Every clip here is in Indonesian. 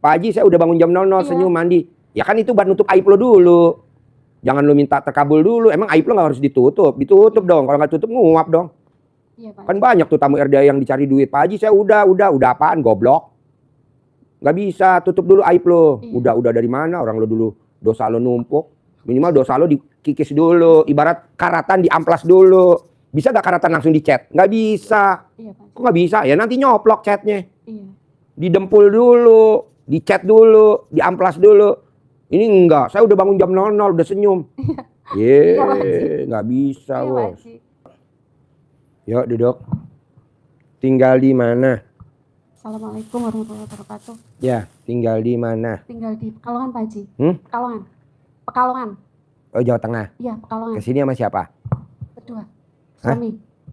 Pak Haji saya udah bangun jam 00, senyum, mandi. Ya kan itu buat nutup aib lo dulu. Jangan lo minta terkabul dulu. Emang aib lo gak harus ditutup? Ditutup dong. Kalau nggak tutup nguap dong. Iya, Pak. Kan banyak tuh tamu RDA yang dicari duit. Pak Haji saya udah apaan? Goblok. Nggak bisa, tutup dulu aib lo. Iya. Udah dari mana? Orang lo dulu dosa lo numpuk. Minimal dosa lo dikikis dulu. Ibarat karatan diamplas dulu. Bisa gak karatan langsung dicat? Nggak bisa. Iya, Pak. Kok nggak bisa? Ya nanti nyoplok catnya. Iya. Didempul dulu, dicat dulu, diamplas dulu. Ini enggak, saya udah bangun jam 00, udah senyum. Nggak bisa, bos. Yuk duduk. Tinggal di mana? Assalamualaikum warahmatullahi wabarakatuh. Ya, tinggal di mana? Tinggal di Pekalongan, Pak Haji. Pekalongan. Oh, Jawa Tengah. Iya, Pekalongan. Kesini sama siapa? Berdua. Suami.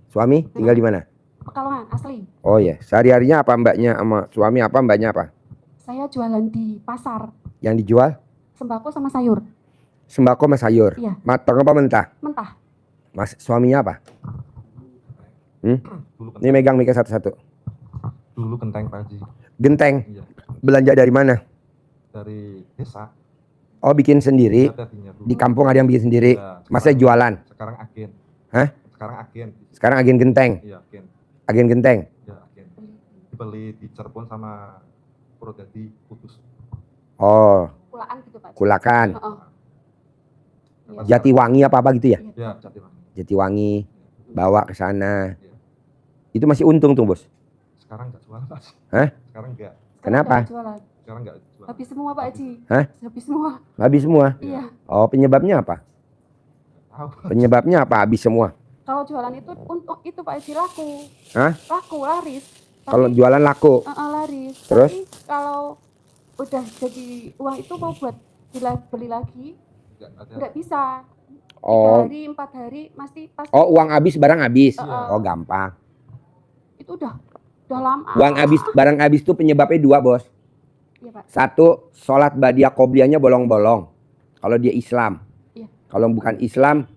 Suami? Tinggal di mana? Pekalongan, asli. Oh ya, sehari-harinya apa mbaknya sama suami apa mbaknya apa? Saya jualan di pasar. Yang dijual? Sembako sama sayur. Sembako sama sayur? Iya. Matang apa mentah? Mentah. Mas, suaminya apa? Ini megang mikir satu-satu. Dulu genteng, Pak Haji. Genteng? Iya. Belanja dari mana? Dari desa. Oh, bikin sendiri? Di kampung ada yang bikin sendiri? Ya, Masa jualan? Sekarang agen. Hah? Sekarang agen. Sekarang agen genteng? Iya, agen. Agen genteng? Ya, agen. Dibeli di Cirebon sama Purwodadi Kudus. Oh. Kulaan gitu, Pak. Kulakan. Iya. Jatiwangi apa gitu ya? Ya, Jatiwangi. Jatiwangi. Bawa ke sana. Ya. Itu masih untung tuh, Bos. Sekarang enggak jualan, Pak. Hah? Sekarang enggak. Kenapa? Sekarang enggak jualan. Habis semua, Pak Haji. Hah? Habis semua. Habis semua? Iya. Oh, penyebabnya apa? Tahu. Penyebabnya apa habis semua? Kalau jualan itu untuk itu Pak Haji laku. Hah? Laku, laris. Kalau jualan laku? Laris. Terus? Tapi kalau udah jadi uang itu mau buat beli lagi, nggak bisa. 3 hari, 4 hari pasti. Oh, uang habis, barang habis. Oh, gampang. Itu udah lama. Uang habis, barang habis tuh penyebabnya 2, Bos. Iya, Pak. 1, sholat badiah qobliyahnya bolong-bolong. Kalau dia Islam. Iya. Kalau bukan Islam,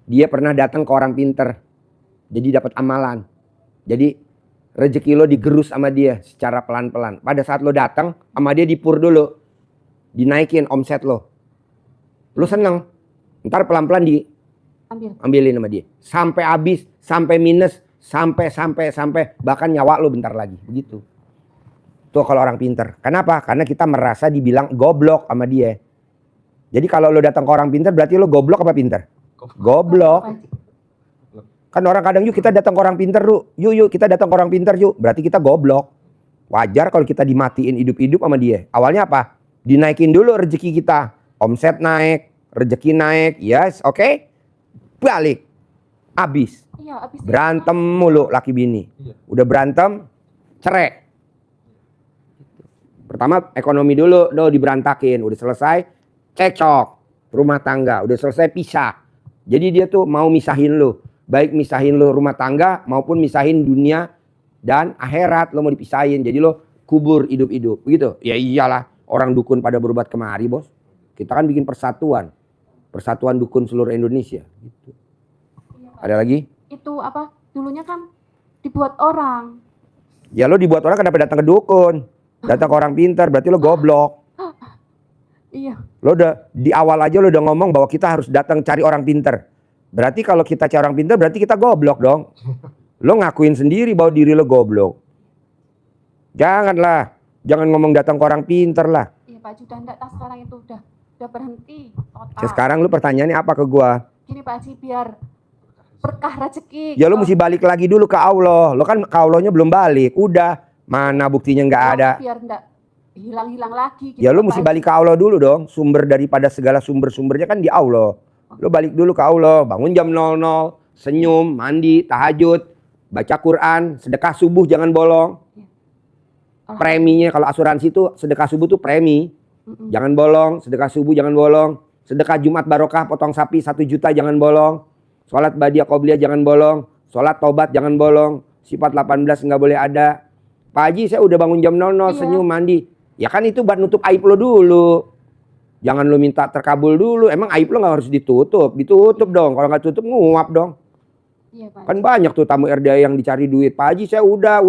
dia pernah datang ke orang pinter. Jadi dapat amalan. Jadi rezeki lo digerus sama dia secara pelan-pelan. Pada saat lo datang, sama dia dipur dulu. Dinaikin omset lo. Lo seneng. Ntar pelan-pelan ambilin sama dia. Sampai habis, sampai minus, sampai bahkan nyawa lo bentar lagi. Begitu. Tuh kalau orang pinter. Kenapa? Karena kita merasa dibilang goblok sama dia. Jadi kalau lo datang ke orang pinter berarti lo goblok apa pinter? Goblok. Kan orang kadang yuk kita datang ke orang pinter yuk kita datang ke orang pinter yuk. Berarti kita goblok. Wajar kalau kita dimatiin hidup-hidup sama dia. Awalnya apa? Dinaikin dulu rezeki kita. Omset naik, rezeki naik. Yes, oke. Balik. Habis. Iya, habis. Berantem mulu laki bini. Udah berantem, cerai. Pertama ekonomi dulu, diberantakin. Udah selesai, cekcok. Rumah tangga, udah selesai pisah. Jadi dia tuh mau misahin lu. Baik misahin lu rumah tangga maupun misahin dunia dan akhirat. Lo mau dipisahin. Jadi lo kubur hidup-hidup. Begitu? Ya iyalah. Orang dukun pada berobat kemari, Bos. Kita kan bikin persatuan. Persatuan dukun seluruh Indonesia. Gitu. Ada lagi? Itu apa? Dulunya kan dibuat orang. Ya lo dibuat orang kenapa datang ke dukun? Datang ke orang pintar. Berarti lo goblok. Iya. Lo udah di awal aja lo udah ngomong bahwa kita harus datang cari orang pintar. Berarti kalau kita cari orang pintar berarti kita goblok dong. Lo ngakuin sendiri bahwa diri lo goblok. Janganlah. Jangan ngomong datang ke orang pintar lah. Iya Pak Haji, udah enggak tas sekarang itu udah berhenti total. Ya, sekarang lo pertanyaannya apa ke gua? Gini Pak Haji, biar berkah rezeki. Ya lo mesti balik lagi dulu ke Allah. Lo kan ke Allahnya belum balik. Udah. Mana buktinya nggak ada. Biar enggak hilang-hilang lagi. Gitu, ya lo mesti balik ke Allah dulu dong. Sumber daripada segala sumber-sumbernya kan di Allah. Lo balik dulu ke Allah. Bangun jam 00. Senyum, mandi, tahajud. Baca Quran. Sedekah subuh jangan bolong. Preminya kalau asuransi itu sedekah subuh tuh premi. Jangan bolong. Sedekah subuh jangan bolong. Sedekah Jumat barokah potong sapi 1 juta jangan bolong. Sholat badiah qobliyah jangan bolong. Sholat tobat jangan bolong. Sifat 18 nggak boleh ada. Pak Haji saya udah bangun jam 00 senyum mandi. Ya kan itu buat nutup aib lo dulu. Jangan lo minta terkabul dulu. Emang aib lo gak harus ditutup. Ditutup dong. Kalau gak tutup nguap dong. Iya, Pak. Kan banyak tuh tamu RDA yang dicari duit. Pak Haji saya udah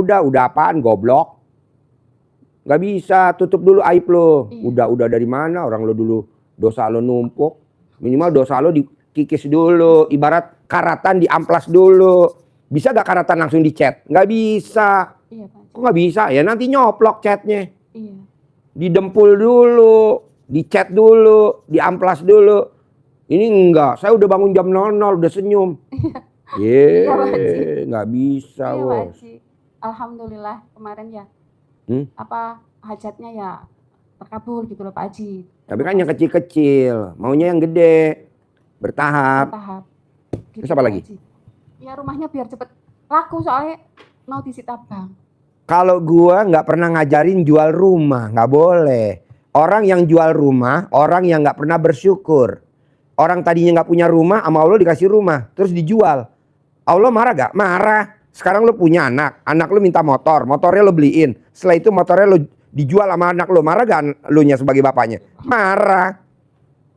apaan? Goblok. Nggak bisa, tutup dulu aib lo. Iya. Udah dari mana orang lo dulu dosa lo numpuk. Minimal dosa lo dikikis dulu. Ibarat karatan diamplas dulu. Bisa gak karatan langsung dicat? Nggak bisa. Iya Pak Haji. Kok nggak bisa? Ya nanti nyoplok catnya. Iya. Didempul dulu, dicat dulu, diamplas dulu. Ini enggak, saya udah bangun jam 00, udah senyum. Iya, Pak Haji. Nggak bisa, Iya Pak bos. Haji. Alhamdulillah kemarin ya. Apa hajatnya ya terkabul gitu loh Pak Haji. Tapi kan yang kecil-kecil, maunya yang gede, bertahap. Bertahap. Gitu, Terus apa Pak lagi? Haji. Ya rumahnya biar cepet laku soalnya mau disita bank. Kalau gua nggak pernah ngajarin jual rumah, nggak boleh. Orang yang jual rumah, orang yang nggak pernah bersyukur. Orang tadinya nggak punya rumah, sama Allah dikasih rumah, terus dijual. Allah marah gak? Marah. Sekarang lu punya anak lu minta motor, motornya lu beliin. Setelah itu motornya lu dijual sama anak lu, marah gak lu nya sebagai bapaknya? Marah.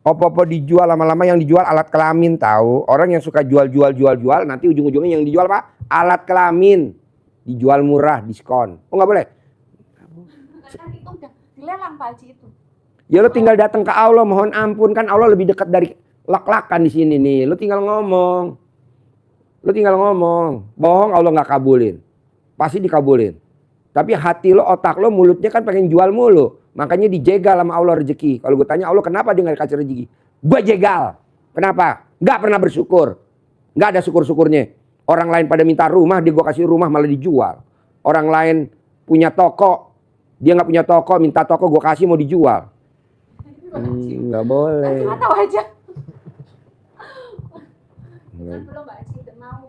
Opo-opo dijual, lama-lama yang dijual alat kelamin tahu. Orang yang suka jual, nanti ujung-ujungnya yang dijual apa? Alat kelamin. Dijual murah, diskon. Oh nggak boleh? Kan itu udah dilelang Pak Haji itu. Ya lu tinggal datang ke Allah, mohon ampun, kan Allah lebih dekat dari lak-lakan di sini nih. Lu tinggal ngomong. Bohong Allah nggak kabulin. Pasti dikabulin. Tapi hati lo, otak lo, mulutnya kan pengen jual mulu. Makanya dijegal sama Allah rezeki. Kalau gue tanya Allah kenapa dia nggak dikasih rezeki? Gue jegal. Kenapa? Nggak pernah bersyukur. Nggak ada syukur-syukurnya. Orang lain pada minta rumah, dia gue kasih rumah malah dijual. Orang lain punya toko, dia nggak punya toko, minta toko gue kasih mau dijual. Nggak boleh. Nggak tahu aja. Nggak. Belum Pak Haji udah mau.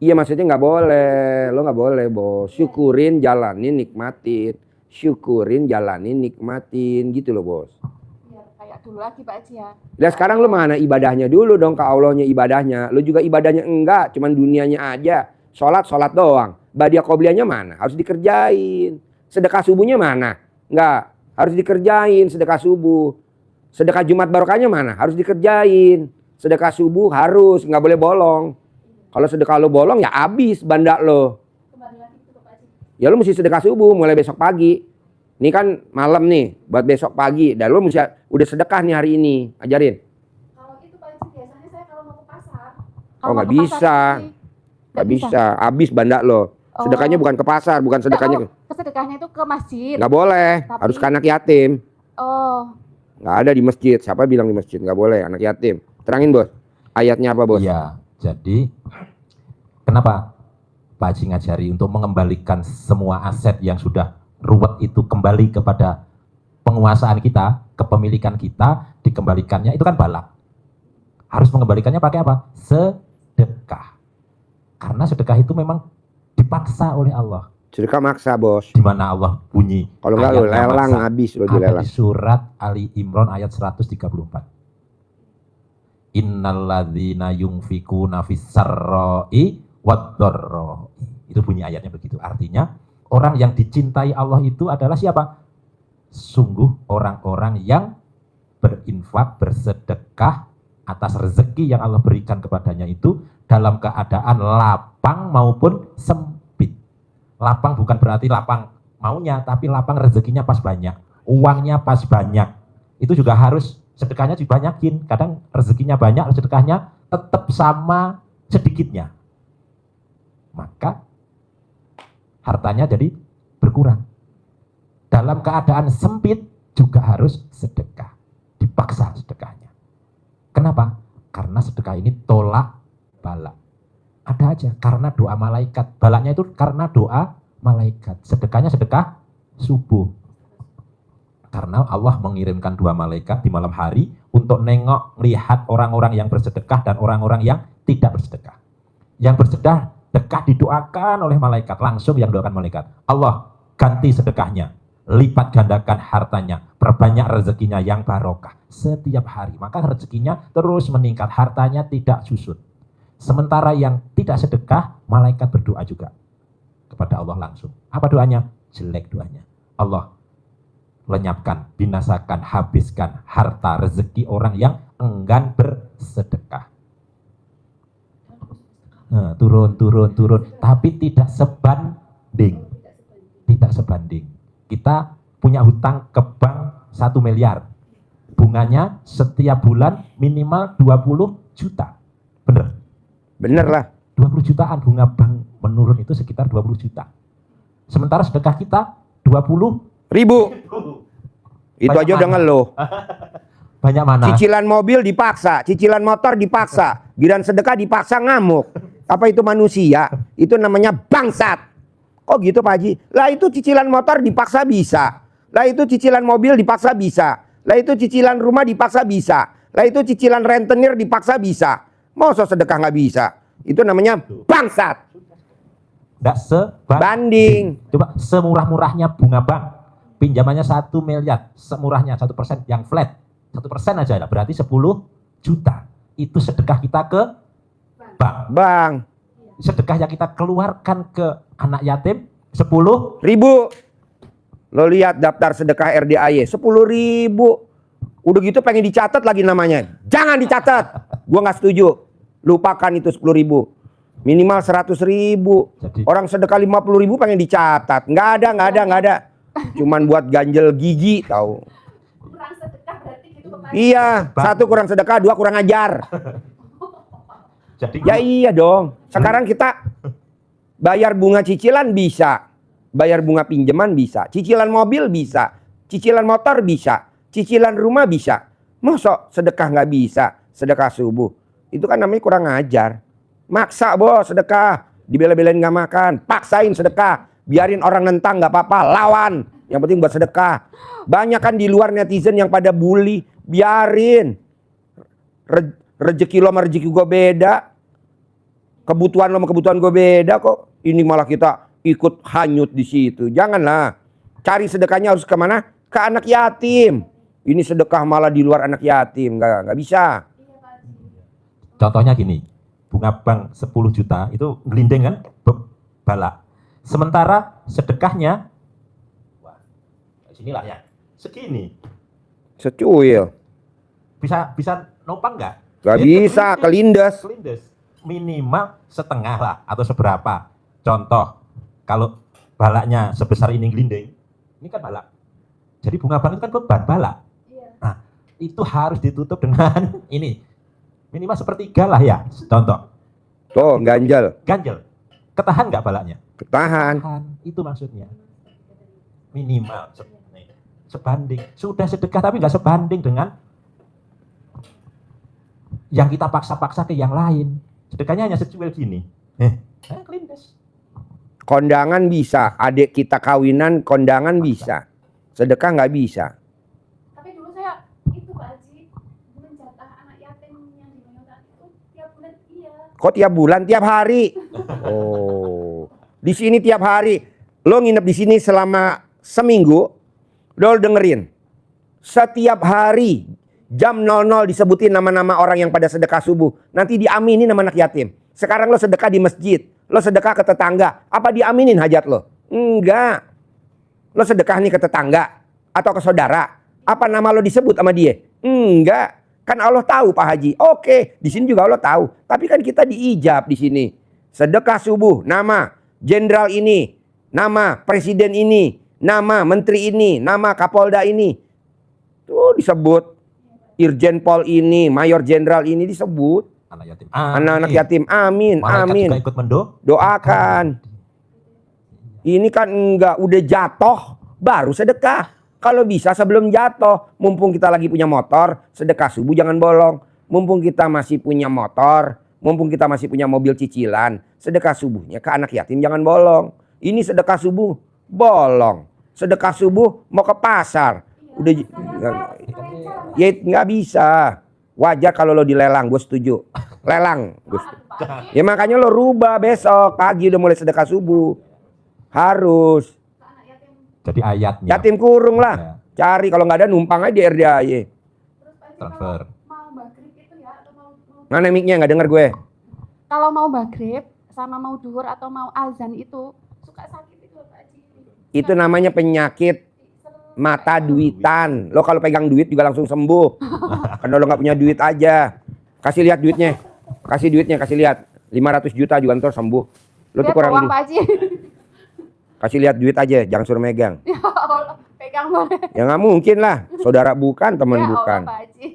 Iya maksudnya nggak boleh, lo nggak boleh bos. Syukurin, jalanin, nikmatin. Syukurin, jalanin, nikmatin, gitu loh bos. Biar kayak dulu lagi Pak Haji ya. Nah sekarang lo mana ibadahnya dulu dong, ke Allahnya ibadahnya. Lo juga ibadahnya enggak, cuman dunianya aja. Sholat doang. Badiah qobliyahnya mana? Harus dikerjain. Sedekah subuhnya mana? Enggak, harus dikerjain sedekah subuh. Sedekah Jumat barokahnya mana? Harus dikerjain. Sedekah subuh harus, nggak boleh bolong. Kalau sedekah lo bolong ya habis banda lo. Kembali lagi ke Pak Haji. Ya lo mesti sedekah subuh mulai besok pagi. Ini kan malam nih buat besok pagi. Dan lo mesti udah sedekah nih hari ini. Ajarin. Kalau itu Pak Haji biasanya saya kalau mau ke pasar. Oh nggak bisa. Nggak bisa. Habis banda lo. Sedekahnya bukan ke pasar, bukan sedekahnya. Sedekahnya itu ke masjid. Nggak boleh. Tapi- Harus ke anak yatim. Oh, Nggak ada di masjid. Siapa bilang di masjid? Nggak boleh anak yatim. Terangin bos. Ayatnya apa bos? Iya, jadi kenapa Pak Haji ngajari untuk mengembalikan semua aset yang sudah ruwet itu kembali kepada penguasaan kita, kepemilikan kita, dikembalikannya itu kan balak. Harus mengembalikannya pakai apa? Sedekah. Karena sedekah itu memang dipaksa oleh Allah. Sedekah maksa bos. Di mana Allah bunyi. Kalau nggak lo ayatnya lelang maksa. habis lo Ada dilelang. di surat Ali Imran ayat 134. Innalladzina yunfikuna fis-sarra'i wad-dharra'i. Itu bunyi ayatnya begitu. Artinya orang yang dicintai Allah itu adalah siapa? Sungguh orang-orang yang berinfak, bersedekah atas rezeki yang Allah berikan kepadanya itu dalam keadaan lapang maupun sempit. Lapang bukan berarti lapang maunya, tapi lapang rezekinya pas banyak, uangnya pas banyak. Itu juga harus sedekahnya dibanyakin. Kadang rezekinya banyak, sedekahnya tetap sama sedikitnya. Maka hartanya jadi berkurang. Dalam keadaan sempit juga harus sedekah. Dipaksa sedekahnya. Kenapa? Karena sedekah ini tolak bala. Ada aja karena doa malaikat. Balanya itu karena doa malaikat. Sedekahnya sedekah subuh. Karena Allah mengirimkan 2 malaikat di malam hari untuk nengok, melihat orang-orang yang bersedekah dan orang-orang yang tidak bersedekah. Yang bersedekah didoakan oleh malaikat, langsung yang doakan malaikat. Allah ganti sedekahnya, lipat gandakan hartanya, perbanyak rezekinya yang barokah setiap hari. Maka rezekinya terus meningkat, hartanya tidak susut. Sementara yang tidak sedekah, malaikat berdoa juga kepada Allah langsung. Apa doanya? Jelek doanya. Allah lenyapkan, binasakan, habiskan harta rezeki orang yang enggan bersedekah. Nah, turun, tapi tidak sebanding. Tidak sebanding. Kita punya hutang ke bank 1 miliar. Bunganya setiap bulan minimal 20 juta. Bener? Bener lah. 20 jutaan bunga bank menurun itu sekitar 20 juta. Sementara sedekah kita 20 Ribu. Itu Banyak aja udah mana? ngeluh. Banyak mana? Cicilan mobil dipaksa, cicilan motor dipaksa, giliran sedekah dipaksa ngamuk. Apa itu manusia? Itu namanya bangsat. Oh gitu Pak Haji? Lah itu cicilan motor dipaksa bisa. Lah itu cicilan mobil dipaksa bisa. Lah itu cicilan rumah dipaksa bisa. Lah itu cicilan rentenir dipaksa bisa. Masa sedekah nggak bisa? Itu namanya bangsat. Nggak Banding. Coba semurah-murahnya bunga bank. Pinjamannya 1 miliar. Semurahnya 1% yang flat. 1% aja lah. Berarti 10 juta. Itu sedekah kita ke bank. Bang, Sedekah yang kita keluarkan ke anak yatim 10 ribu. Lo lihat daftar sedekah RDAY 10.000. Udah gitu pengen dicatat lagi namanya. Jangan dicatat. Gua nggak setuju. Lupakan itu 10.000. Minimal 100.000. Jadi- Orang sedekah 50.000 pengen dicatat. Nggak ada. Cuman buat ganjel gigi tahu. Kurang sedekah berarti gitu Pak. Iya, 1 kurang sedekah, 2 kurang ajar. Jadi Ya iya dong. Sekarang kita bayar bunga cicilan bisa. Bayar bunga pinjaman bisa. Cicilan mobil bisa. Cicilan motor bisa. Cicilan rumah bisa. Masa sedekah nggak bisa? Sedekah subuh. Itu kan namanya kurang ajar. Maksa bos sedekah. Dibela-belain nggak makan. Paksain sedekah. Biarin orang nentang nggak apa-apa. Lawan. Yang penting buat sedekah. Banyak kan di luar netizen yang pada bully. Biarin. Rezeki lo sama rezeki gue beda. Kebutuhan lo sama kebutuhan gue beda kok. Ini malah kita ikut hanyut di situ. Janganlah. Cari sedekahnya harus kemana? Ke anak yatim. Ini sedekah malah di luar anak yatim. Nggak bisa. contohnya gini. Bunga bank 10 juta itu ngelinding kan? Bala. Sementara sedekahnya wah, sinilah ya. Segini. Secuil. Bisa nopang nggak? Nggak bisa. Kelindes. Kelindes. Minimal setengah lah atau seberapa. Contoh, kalau balaknya sebesar ini ngelinding, ini kan balak. Jadi bunga bank itu kan beban balak. Nah, itu harus ditutup dengan ini. Minimal sepertiga lah ya. Contoh, Tuh ganjel. ganjel. Ketahan nggak balaknya? Ketahan. Itu maksudnya. Minimal sebanding. Sudah sedekah tapi nggak sebanding dengan yang kita paksa-paksa ke yang lain. Sedekahnya hanya secuil gini. Kelindes. Kondangan bisa. Adik kita kawinan kondangan bisa. Sedekah nggak bisa. Tapi dulu saya itu Pak Haji menjatah anak yatim yang di Mayotan itu tiap bulan iya. Kok tiap bulan, tiap hari? Oh, di sini tiap hari. Lo nginep di sini selama seminggu. Lo dengerin. Setiap hari jam 00 disebutin nama-nama orang yang pada sedekah subuh. Nanti diaminin sama anak yatim. Sekarang lo sedekah di masjid. Lo sedekah ke tetangga. Apa diaminin hajat lo? Enggak. Lo sedekah nih ke tetangga atau ke saudara. Apa nama lo disebut sama dia? Enggak. Kan Allah tahu Pak Haji. Oke, di sini juga Allah tahu. Tapi kan kita diijab di sini. Sedekah subuh, nama jenderal ini, nama presiden ini, nama menteri ini, nama kapolda ini. Tuh disebut. Irjen Pol ini, mayor jenderal ini disebut. Anak yatim. Anak-anak yatim. Amin, Malaikat amin. juga ikut Doakan. Ini kan enggak udah jatuh baru sedekah. Kalau bisa sebelum jatuh, mumpung kita lagi punya motor, sedekah subuh jangan bolong. Mumpung kita masih punya motor, mumpung kita masih punya mobil cicilan, sedekah subuhnya ke anak yatim jangan bolong. Ini sedekah subuh bolong. Sedekah subuh mau ke pasar. Udah ya nggak bisa. Wajar kalau lo dilelang, gue setuju. Lelang. Ya makanya lo rubah besok pagi udah mulai sedekah subuh. Harus. Jadi ayatnya. Yatim kurung lah. Ya, Cari kalau nggak ada numpang aja di RDAY. Terus Pak Haji transfer. kalau mau maghrib itu ya atau mau Mana mic-nya nggak denger gue. kalau mau maghrib sama mau duhur atau mau azan itu suka sakit itu Pak Haji. Itu namanya penyakit mata duitan. Lo kalau pegang duit juga langsung sembuh. Karena lo nggak punya duit aja. Kasih lihat duitnya. Kasih duitnya, kasih lihat. 500 juta juga ntar sembuh. Lo tuh Lihat kurang uang duit. Pak Haji. Kasih lihat duit aja, jangan suruh megang. Ya Allah, pegang boleh. Ya nggak mungkin lah. Saudara bukan, teman Ya Allah, bukan. Pak Haji.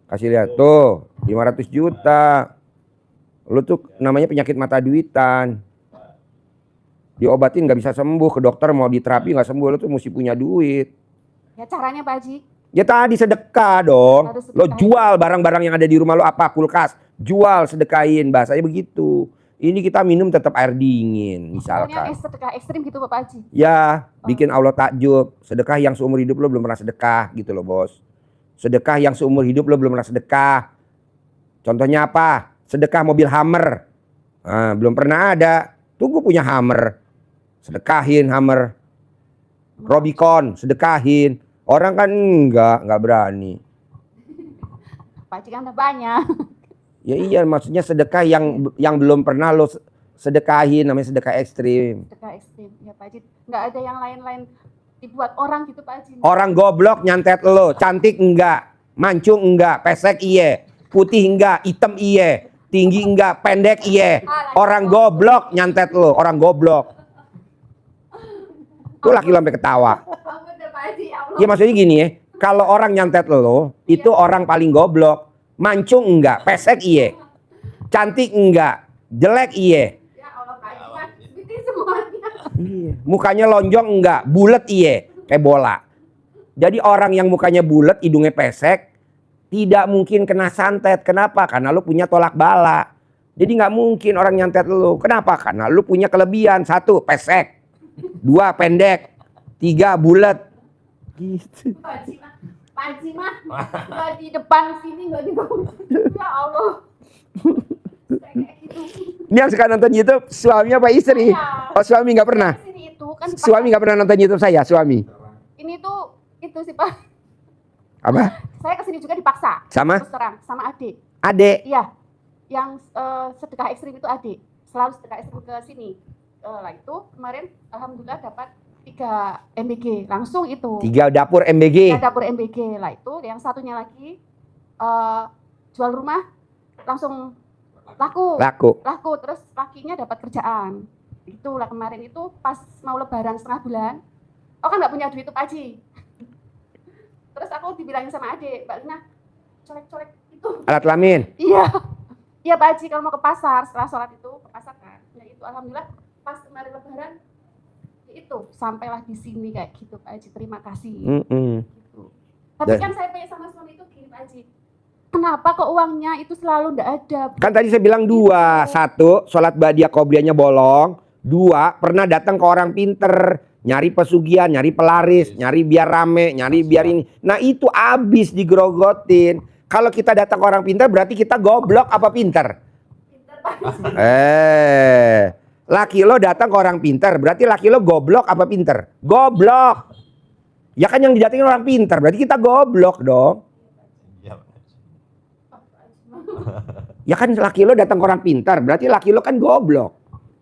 Kasih lihat tuh, 500 juta. Lu tuh namanya penyakit mata duitan. Diobatin nggak bisa sembuh, ke dokter mau diterapi nggak sembuh, lu tuh mesti punya duit. Ya caranya Pak Haji. Ya tadi sedekah dong. Harus Lo sedekahin. jual barang-barang yang ada di rumah lo apa? Kulkas. Jual, sedekahin. Bahasanya begitu. Ini kita minum tetap air dingin Soalnya misalkan. sedekah ekstrim gitu Pak Haji. Ya, bikin Allah takjub. Sedekah yang seumur hidup lo belum pernah sedekah gitu loh bos. Sedekah yang seumur hidup lo belum pernah sedekah. Contohnya apa? Sedekah mobil Hummer. Nah, belum pernah ada. Tunggu punya Hummer. Sedekahin Hummer. Robicon, sedekahin. Orang kan enggak berani. Pak Haji kan udah banyak. Ya iya, maksudnya sedekah yang belum pernah lo sedekahin, namanya sedekah ekstrim. Sedekah ekstrim. Ya Pak Haji. Nggak ada yang lain-lain dibuat orang gitu Pak Haji. Orang goblok nyantet lo, cantik enggak, mancung enggak, pesek iye, putih enggak, hitam iye, tinggi enggak, pendek iye. Orang goblok nyantet lo, orang goblok. Tuh laki lo sampai ketawa. Ampun deh Pak Haji, ya Allah. Ya maksudnya gini ya, kalau orang nyantet lo, itu orang paling goblok. Mancung enggak, pesek iye, cantik enggak, jelek iye. Ya Allah Pak Haji, kan seperti semuanya. Iya. Mukanya lonjong enggak, bulet iye, kayak bola. Jadi orang yang mukanya bulet, hidungnya pesek, tidak mungkin kena santet. Kenapa? Karena lu punya tolak bala. Jadi nggak mungkin orang nyantet lu. Kenapa? Karena lu punya kelebihan. 1, pesek. 2, pendek. 3, bulet. Gitu. Pak Haji mah nggak di depan sini, nggak di bawah. Ya Allah. Kayak gitu. Ini yang suka nonton YouTube, suami apa istri? Oh, suami nggak pernah. Sini itu kan Suami nggak pernah nonton YouTube saya, suami. ini tuh itu sih Pak. Apa? Saya kesini juga dipaksa. Sama? Terus terang sama adik. Adek. Iya. Yang sedekah ekstrim itu adik. Selalu sedekah ekstrim ke sini. Lah itu kemarin alhamdulillah dapat 3 MBG langsung itu. 3 dapur MBG. Ya, dapur MBG lah itu. Yang satunya lagi jual rumah langsung laku. Laku. Terus lakinya dapat kerjaan. Itulah kemarin itu pas mau lebaran setengah bulan. Oh kan nggak punya duit tuh Pak Haji. Terus aku dibilangin sama adik, Mbak Lina, colek-colek itu. Alat kelamin. Iya. Iya Pak Haji kalau mau ke pasar setelah sholat itu ke pasar kan. Ya itu alhamdulillah pas kemarin lebaran ya itu sampailah di sini kayak gitu Pak Haji. Terima kasih. Gitu. Tapi Dan- kan saya tanya sama suami itu gini Pak Haji. Kenapa kok uangnya itu selalu nggak ada? Kan tadi saya bilang 2. 1, sholat badiah qobliyahnya bolong. 2, pernah datang ke orang pinter. Nyari pesugihan, nyari pelaris, nyari biar rame, nyari biar ini. Nah itu abis digerogotin. Kalau kita datang ke orang pinter berarti kita goblok apa pinter? Pinter Pak Haji. Laki lo datang ke orang pinter berarti laki lo goblok apa pinter? Goblok. Ya kan yang didatengin orang pinter berarti kita goblok dong. Iya. Ya kan laki lo datang ke orang pintar, berarti laki lo kan goblok.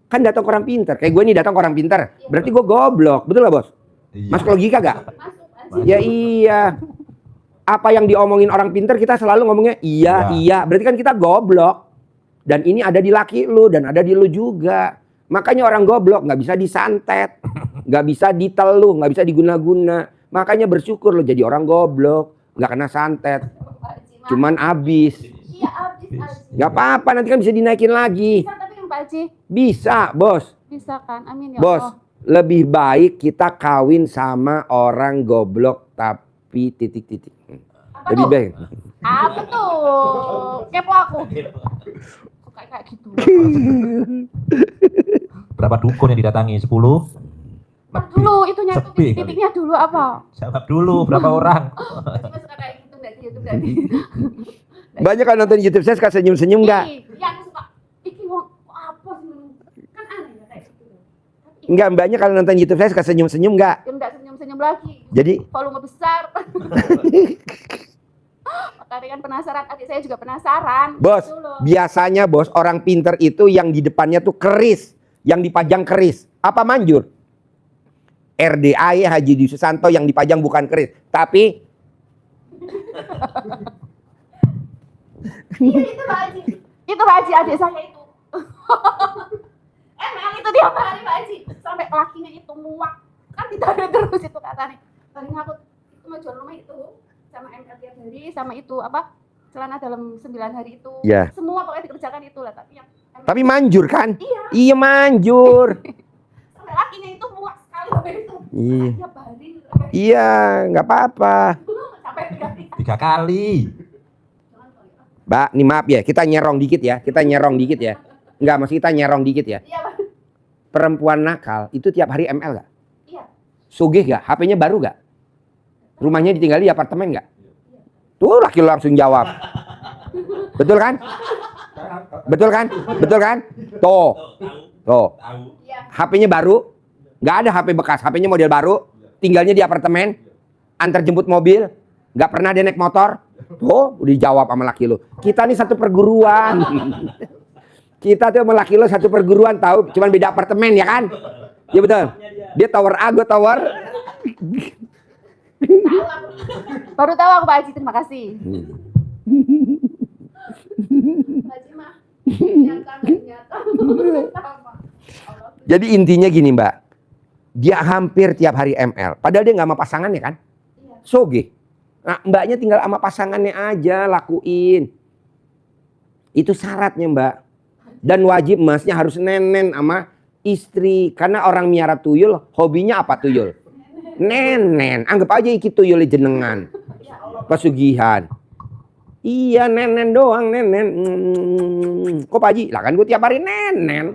Kan datang ke orang pintar. Kayak gue nih datang ke orang pintar, berarti gue goblok. Betul lah bos? Iya. Masuk logika gak? Masuk Pak Haji. Ya iya. Apa yang diomongin orang pintar kita selalu ngomongnya iya, iya. Berarti kan kita goblok. Dan ini ada di laki lu dan ada di lu juga. Makanya orang goblok nggak bisa disantet, nggak bisa ditelu, nggak bisa diguna-guna. Makanya bersyukur lo jadi orang goblok, nggak kena santet. Pak Haji mah. Cuman abis. Iya habis Pak Haji. Gak apa-apa, nanti kan bisa dinaikin lagi. Bisa tapi kan Pak Haji. Bisa, bos. Bisa kan? Amin ya Bos, Allah. lebih baik kita kawin sama orang goblok tapi titik-titik. Apa Lebih tuh? baik. Apa tuh? Kepo aku. Suka kayak gitu. Berapa dukun yang didatangi? 10? Ntar dulu itunya itu Sepi kali. titiknya dulu apa? Jawab dulu berapa orang? Cuma suka kayak gitu enggak di YouTube enggak di. Banyak kan nonton YouTube saya suka senyum-senyum nggak? Iya, aku suka. Iki wong apa sih? Kan aneh ya kayak gitu. Tapi Enggak, banyak kalau nonton YouTube saya suka senyum-senyum nggak? ya enggak senyum-senyum lagi. Jadi Volume besar. Makanya kan penasaran, adik saya juga penasaran. bos, Gitu loh. biasanya bos orang pinter itu yang di depannya tuh keris, yang dipajang keris. Apa manjur? RDA ya Haji Dwi Susanto yang dipajang bukan keris, tapi Iya itu Pak Haji. Itu Pak Haji adik saya itu. Emang itu tiap hari Pak Haji. Sampai lakinya itu muak. Kan tidak ada terus itu katanya. Tadinya aku itu mau jual rumah itu sama ML tiap hari sama itu apa celana dalam 9 hari itu. Ya. Semua pokoknya dikerjakan itu lah tapi yang Tapi manjur kan? iya, Iya manjur. sampai lakinya itu muak sekali sampai itu. Iya. Tiap hari Iya, nggak apa-apa. sampai 3 kali. 3 kali. Mbak, nih maaf ya, kita nyerong dikit ya. Kita nyerong dikit ya. Enggak, maksud kita nyerong dikit ya. Iya, Bang. Perempuan nakal itu tiap hari ML gak? Iya. Sugih gak? HP-nya baru gak? Rumahnya ditinggal di apartemen gak? Tuh laki lo langsung jawab. Betul kan? Betul kan? Betul kan? Tuh. Tuh. Iya. HP-nya baru. Gak ada HP bekas. HP-nya model baru. Tinggalnya di apartemen. Antar jemput mobil. Gak pernah dia naik motor. Tuh udah dijawab sama laki lo. Kita nih satu perguruan. Kita tuh sama laki lo satu perguruan tahu. Cuman beda apartemen ya kan? Iya betul. Dia tower A, gue tower. Baru tahu aku Pak Haji, terima kasih. Pak Haji mah nyata nggak nyata. Jadi intinya gini Mbak. Dia hampir tiap hari ML. Padahal dia nggak sama pasangannya kan? Iya. Sogeh. Nah, mbaknya tinggal sama pasangannya aja lakuin. Itu syaratnya Mbak. Dan wajib masnya harus nenen sama istri. Karena orang miara tuyul, hobinya apa tuyul? Nenen. Anggap aja iki tuyul jenengan. Pesugihan. Iya nenen doang nenen. Kok Pak Haji? Lah kan gue tiap hari nenen.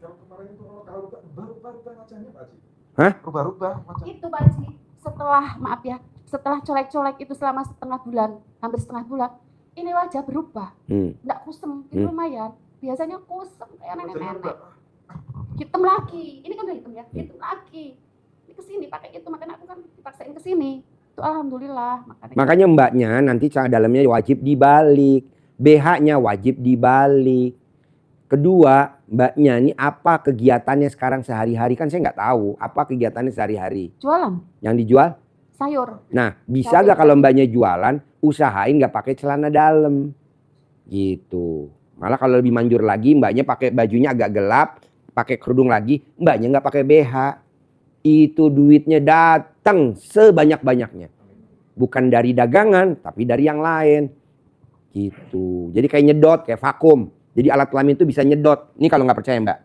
Kalau kemarin itu kalau berubah wajahnya Pak Haji. Hah? Berubah wajahnya. Itu Pak Haji, setelah maaf ya, setelah colek-colek itu selama setengah bulan, hampir setengah bulan, ini wajah berubah. Nggak kusem, itu lumayan. Biasanya kusem kayak nenek-nenek. Hitam lagi, ini kan udah hitam ya, hitam lagi. Ini kesini pakai itu, makanya aku kan dipaksain kesini. Itu alhamdulillah. Makanya mbaknya nanti celana dalamnya wajib dibalik. BH-nya wajib dibalik. Kedua, mbaknya ini apa kegiatannya sekarang sehari-hari? Kan saya nggak tahu apa kegiatannya sehari-hari. Jualan Yang dijual? sayur. Nah, bisa nggak kalau mbaknya jualan, usahain nggak pakai celana dalam. Gitu. Malah kalau lebih manjur lagi, mbaknya pakai bajunya agak gelap, pakai kerudung lagi, mbaknya nggak pakai BH. Itu duitnya datang sebanyak-banyaknya. Bukan dari dagangan, tapi dari yang lain. Gitu. Jadi kayak nyedot, kayak vakum. Jadi alat kelamin itu bisa nyedot. Ini kalau nggak percaya Mbak.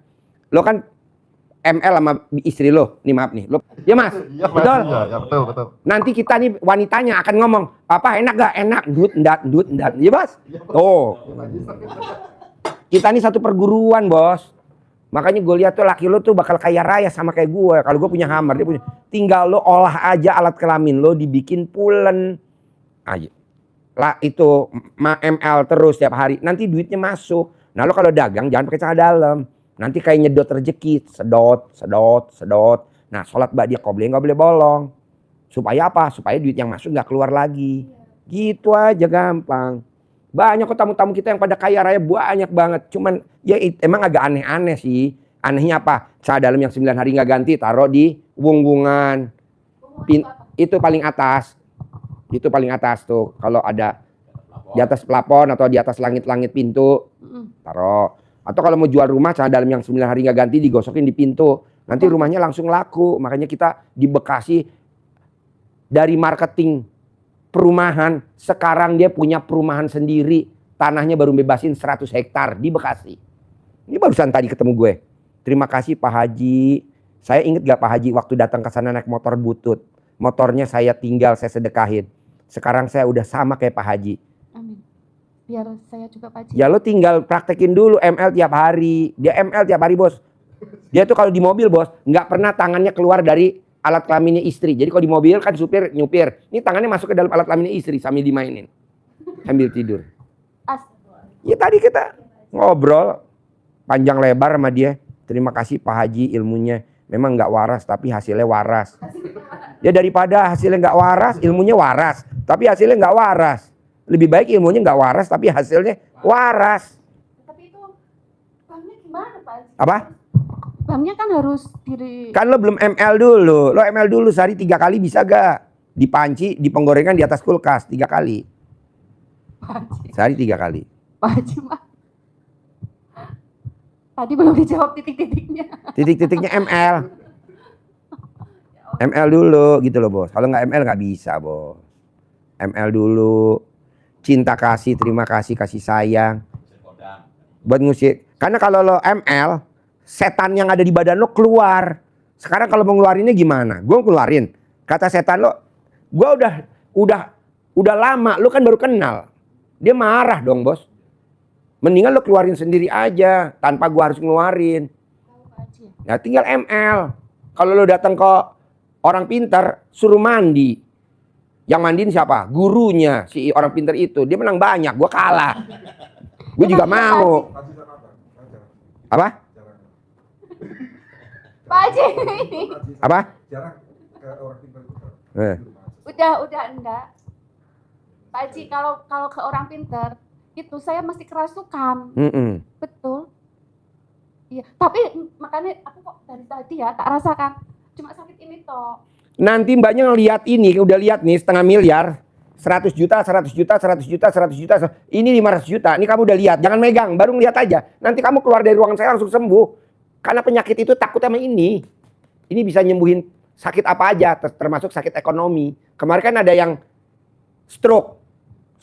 Lo kan ML sama istri lo. Nih maaf nih. Lo, ya Mas? Iya, Betul? Iya, betul, betul. Nanti kita nih wanitanya akan ngomong, Papa enak gak? Enak. Dut, endat. Iya Mas? Oh. Kita nih satu perguruan Bos. Makanya gue lihat tuh laki lo tuh bakal kaya raya sama kayak gue. Kalau gue punya hammer, dia punya. Tinggal lo olah aja alat kelamin lo dibikin pulen. Aja. Lah itu ML terus tiap hari. Nanti duitnya masuk. Nah lo kalau dagang jangan pakai celana dalam. Nanti kayak nyedot rezeki. Sedot. Nah sholat dia qobliyah nggak boleh bolong. Supaya apa? Supaya duit yang masuk nggak keluar lagi. Gitu aja gampang. Banyak kok tamu-tamu kita yang pada kaya raya banyak banget. Cuman ya emang agak aneh-aneh sih. Anehnya apa? Celana dalam yang 9 hari nggak ganti taruh di wung-wungan. Itu paling atas. Itu paling atas tuh. Kalau ada di atas plafon atau di atas langit-langit pintu. Taruh. Atau kalau mau jual rumah celana dalam yang 9 hari nggak ganti digosokin di pintu. Nanti rumahnya langsung laku. Makanya kita di Bekasi dari marketing perumahan, sekarang dia punya perumahan sendiri, tanahnya baru bebasin 100 hektar di Bekasi. Ini barusan tadi ketemu gue. Terima kasih Pak Haji. Saya inget gak Pak Haji waktu datang ke sana naik motor butut. Motornya saya tinggal, saya sedekahin. Sekarang saya udah sama kayak Pak Haji. Amin. Biar saya juga Pak Haji. Ya lo tinggal praktekin dulu ML tiap hari. Dia ML tiap hari Bos. Dia tuh kalau di mobil Bos, nggak pernah tangannya keluar dari alat kelaminnya istri. Jadi kalau di mobil kan supir nyupir. Ini tangannya masuk ke dalam alat kelaminnya istri sambil dimainin. Sambil tidur. Ya tadi kita ngobrol panjang lebar sama dia. Terima kasih Pak Haji ilmunya. Memang nggak waras tapi hasilnya waras. Ya daripada hasilnya nggak waras, ilmunya waras. Tapi hasilnya nggak waras. Lebih baik ilmunya nggak waras tapi hasilnya waras. Tapi itu banknya gimana Pak Haji? Apa? Banknya kan harus diri. Kan lo belum ML dulu. Lo ML dulu sehari 3 kali bisa gak? Dipanci, di penggorengan di atas kulkas 3 kali. Pak Haji. Sehari 3 kali. Pak Haji mah. Tadi belum dijawab titik-titiknya. Titik-titiknya ML. ML dulu gitu loh bos. Kalau nggak ML nggak bisa bos. ML dulu. Cinta kasih, terima kasih, kasih sayang. Buat ngusir. Karena kalau lo ML, setan yang ada di badan lo keluar. Sekarang kalau mau ngeluarinnya gimana? Gue keluarin. Kata setan lo, gue udah lama, lo kan baru kenal. Dia marah dong bos. Mendingan lo keluarin sendiri aja tanpa gue harus ngeluarin. Nah tinggal ML. Kalau lo datang ke orang pintar, suruh mandi. Yang mandiin siapa? Gurunya si orang pintar itu. Dia menang banyak, gue kalah. Gue juga mau. Apa? Pak Haji. Apa? Jarang ke orang pintar itu. Udah enggak. Pak Haji, kalau ke orang pintar itu saya mesti kerasukan. Betul. Iya, tapi makanya aku kok dari tadi ya tak rasakan cuma sakit ini toh. Nanti mbaknya ngeliat ini, udah lihat nih 0,5 miliar, 100 juta, 100 juta, 100 juta, 100 juta, ini 500 juta. Ini kamu udah lihat, jangan megang, baru ngeliat aja. Nanti kamu keluar dari ruangan saya langsung sembuh. Karena penyakit itu takut sama ini. Ini bisa nyembuhin sakit apa aja, termasuk sakit ekonomi. Kemarin kan ada yang stroke.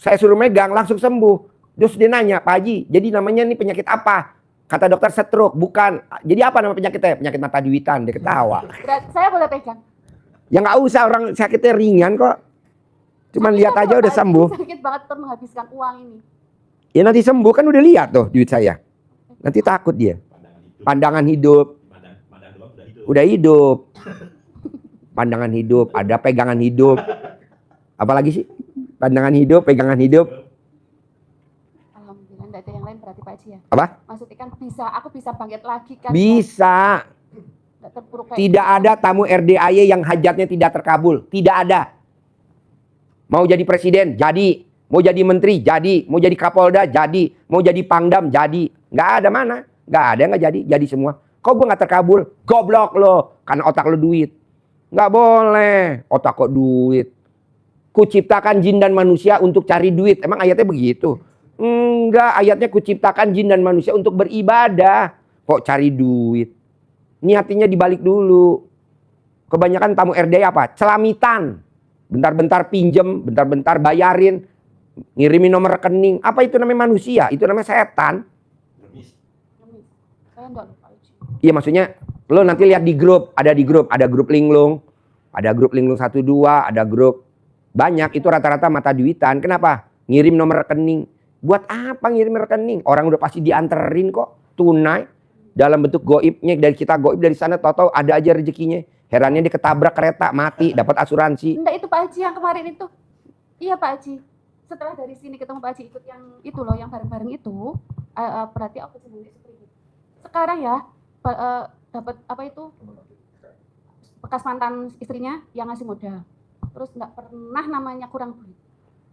Saya suruh megang, langsung sembuh. Terus dia nanya, Pak Haji, jadi namanya ini penyakit apa? Kata dokter stroke, bukan. Jadi apa nama penyakitnya? Penyakit mata duitan, dia ketawa. Berarti saya boleh pegang? Ya nggak usah, orang sakitnya ringan kok. Cuman Sakit lihat apa, aja Pak udah Haji? sembuh. Sakit banget tuh menghabiskan uang ini. Ya nanti sembuh, kan udah lihat tuh duit saya. Nanti takut dia. Pandangan hidup. Udah hidup. Pandangan hidup, ada pegangan hidup. Apalagi sih? Pandangan hidup, pegangan hidup. Alhamdulillah enggak ada yang lain berarti Pak Haji ya. Apa? Maksudnya kan aku bisa bangkit lagi kan. Bisa. Enggak terpuruk kayak Tidak gitu. ada tamu RDAY yang hajatnya tidak terkabul. Tidak ada. Mau jadi presiden, jadi. Mau jadi menteri, jadi. Mau jadi kapolda, jadi. Mau jadi pangdam, jadi. Nggak ada mana. Nggak ada nggak jadi. Jadi semua. Kok gue nggak terkabul? Goblok lo. Karena otak lo duit. Nggak boleh. Otak kok duit. Kuciptakan jin dan manusia untuk cari duit. Emang ayatnya begitu? Enggak. Ayatnya kuciptakan jin dan manusia untuk beribadah. Kok cari duit? Niatinya dibalik dulu. Kebanyakan tamu RDAY apa? Celamitan. Bentar-bentar pinjem, bentar-bentar bayarin, ngirimin nomor rekening. Apa itu namanya manusia? Itu namanya setan. Saya enggak lupa. Iya maksudnya, lo nanti lihat di grup. Ada grup linglung. Ada grup linglung 1, 2, ada grup. Banyak, itu rata-rata mata duitan. Kenapa? Ngirim nomor rekening. Buat apa ngirim rekening? Orang udah pasti dianterin kok, tunai. Dalam bentuk goibnya, dari kita goib dari sana, tahu-tahu ada aja rezekinya. Herannya dia ketabrak kereta, mati, dapat asuransi. Enggak, itu Pak Haji yang kemarin itu. Iya Pak Haji. Setelah dari sini ketemu Pak Haji ikut yang itu loh, yang bareng-bareng itu. Berarti aku sendiri seperti itu. Sekarang ya, dapat apa itu? Bekas mantan istrinya yang ngasih modal. Terus nggak pernah namanya kurang duit.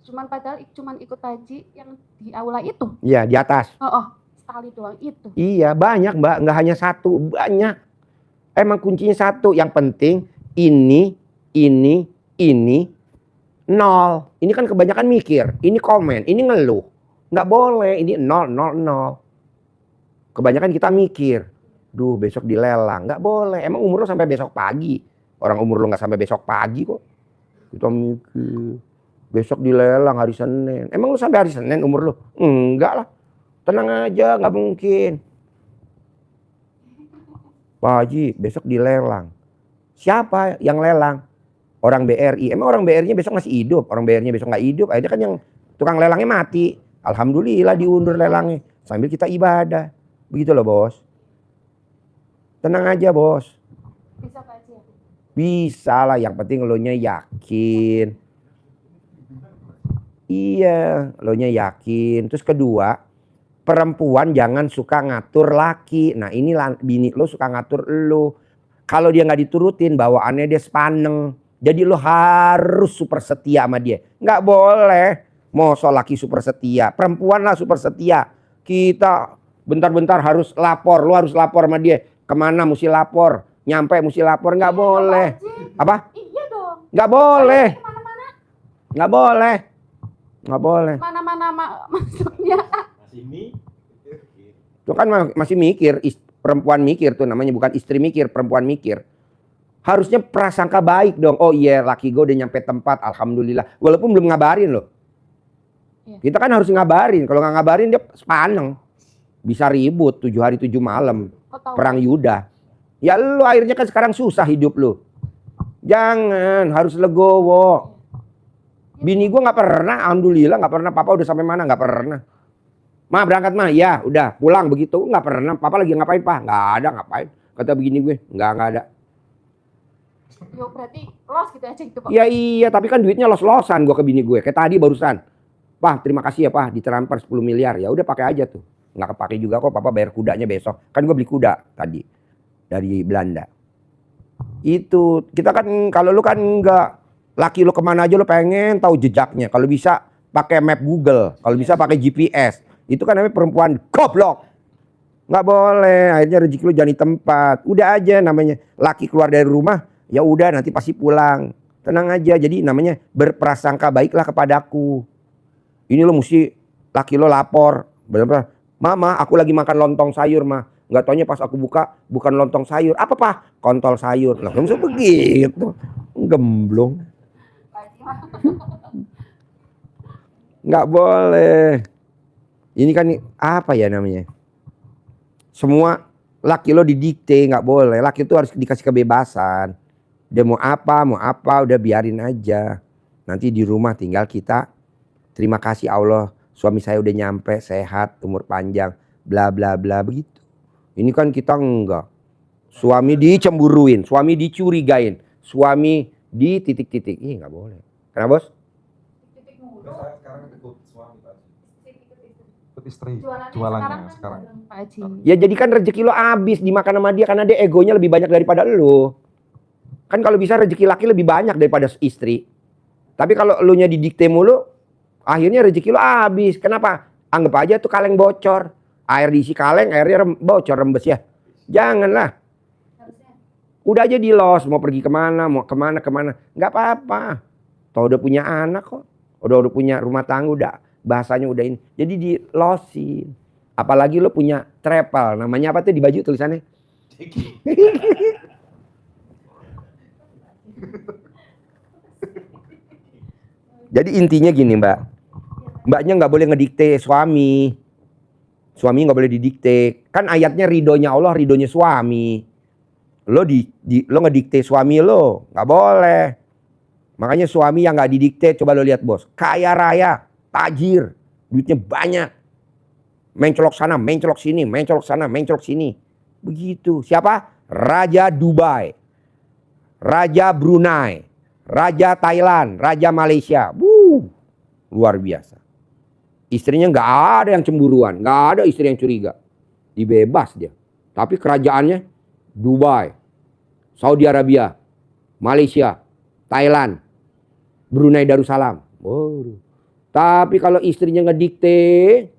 Padahal cuman ikut Pak Haji yang di aula itu. Iya, di atas. Sekali doang itu. Iya, banyak mbak. Nggak hanya satu, banyak. Emang kuncinya satu. Yang penting ini, nol. Ini kan kebanyakan mikir. Ini komen, ini ngeluh. Nggak boleh, ini 0, 0, 0. Kebanyakan kita mikir. Duh, besok dilelang. Nggak boleh. Emang umur lo sampai besok pagi? Orang umur lo nggak sampai besok pagi kok. Kita mikir. Besok dilelang hari Senin. Emang lo sampai hari Senin umur lo? Enggak lah. Tenang aja, nggak mungkin. Pak Haji, besok dilelang. Siapa yang lelang? Orang BRI. Emang orang BRI-nya besok masih hidup? Orang BRI-nya besok nggak hidup. Akhirnya kan yang tukang lelangnya mati. Alhamdulillah diundur lelangnya. Sambil kita ibadah. Begitu loh bos. Tenang aja bos. Bisa Pak Haji ya? Bisa lah, yang penting lo nya yakin. Iya, lo nya yakin. Terus kedua, perempuan jangan suka ngatur laki. Nah ini bini lo suka ngatur lo. Kalau dia nggak diturutin, bawaannya dia sepaneng. Jadi lo harus super setia sama dia. Nggak boleh. Masa laki super setia. Perempuan lah super setia. Kita bentar-bentar harus lapor. Lo harus lapor sama dia. Kemana mesti lapor. Nyampe mesti lapor. Nggak boleh. Apa? Iya dong. Nggak boleh. Kemana-mana. Nggak boleh. Nggak boleh. Mana-mana maksudnya. Itu kan masih mikir. Perempuan mikir tuh namanya, bukan istri mikir, perempuan mikir. Harusnya prasangka baik dong. Oh iya, laki gue udah nyampe tempat, alhamdulillah. Walaupun belum ngabarin loh. Iya. Kita kan harus ngabarin. Kalau nggak ngabarin dia sepaneng. Bisa ribut 7 hari 7 malam. Kok tahu? Perang Yuda. Ya lu akhirnya kan sekarang susah hidup lu. Jangan, harus legowo. Bini gue nggak pernah, alhamdulillah nggak pernah. Papa udah sampai mana? Nggak pernah. Ma berangkat ma, ya udah pulang begitu. Nggak pernah. Papa lagi ngapain pak? Nggak ada ngapain. Kata begini gue, nggak ada. Yo berarti los gitu aja gitu Pak. Ya iya, tapi kan duitnya los-losan gue ke bini gue. Kayak tadi barusan. Pak, terima kasih ya pak, ditransfer 10 miliar. Ya udah pakai aja tuh. Nggak kepake juga kok, papa bayar kudanya besok. Kan gue beli kuda tadi dari Belanda. Itu kita kan, kalau lu kan enggak, laki lu kemana aja lu pengen tahu jejaknya. Kalau bisa pakai map Google, kalau bisa pakai GPS. Itu kan namanya perempuan goblok. Nggak boleh, akhirnya rezeki lu jangan di tempat. Udah aja namanya laki keluar dari rumah, ya udah nanti pasti pulang. Tenang aja, jadi namanya berprasangka baiklah kepadaku. Ini lo mesti, laki lo lapor. Bener-bener, mama aku lagi makan lontong sayur mah. Nggak taunya pas aku buka, bukan lontong sayur. Apa pak? Kontol sayur. Lah kamu begitu. Gemblong. Nggak boleh. Ini kan apa ya namanya? Semua laki lo didikte, nggak boleh. Laki itu harus dikasih kebebasan. Dia mau apa, udah biarin aja. Nanti di rumah tinggal kita, terima kasih Allah, suami saya udah nyampe, sehat, umur panjang, bla bla bla begitu. Ini kan kita enggak. Suami dicemburuin, suami dicurigain, suami di titik-titik. Ih nggak boleh. Kenapa bos? Titik mulu. Saya sekarang ikut suami Pak Haji. Ikut istri. Jualannya Jualannya kan sekarang. bareng, Pak Haji. Ya jadi kan rezeki lo habis dimakan sama dia karena dia egonya lebih banyak daripada lo. Kan kalau bisa rezeki laki lebih banyak daripada istri. Tapi kalau lo nya didikte mulu, akhirnya rezeki lo habis. Kenapa? Anggap aja tuh kaleng bocor. Air diisi kaleng, airnya bocor rembes ya. Janganlah. Harusnya. Udah aja di los, mau pergi kemana, mau kemana. Nggak apa-apa. Toh udah punya anak kok. Udah punya rumah tangga, udah bahasanya udah ini. Jadi di losin. Apalagi lo punya travel. Namanya apa tuh di baju tulisannya? Jadi intinya gini mbak. Mbaknya nggak boleh ngedikte suami. Suami nggak boleh didikte. Kan ayatnya ridhonya Allah, ridhonya suami. Lo lo ngedikte suami lo, nggak boleh. Makanya suami yang nggak didikte, coba lo lihat bos, kaya raya, tajir, duitnya banyak, mencolok sana, mencolok sini, mencolok sana, mencolok sini, begitu. Siapa? Raja Dubai, Raja Brunei, Raja Thailand, Raja Malaysia, luar biasa. Istrinya nggak ada yang cemburuan, nggak ada istri yang curiga, dibebas dia. Tapi kerajaannya Dubai, Saudi Arabia, Malaysia, Thailand, Brunei Darussalam. Tapi kalau istrinya ngedikte,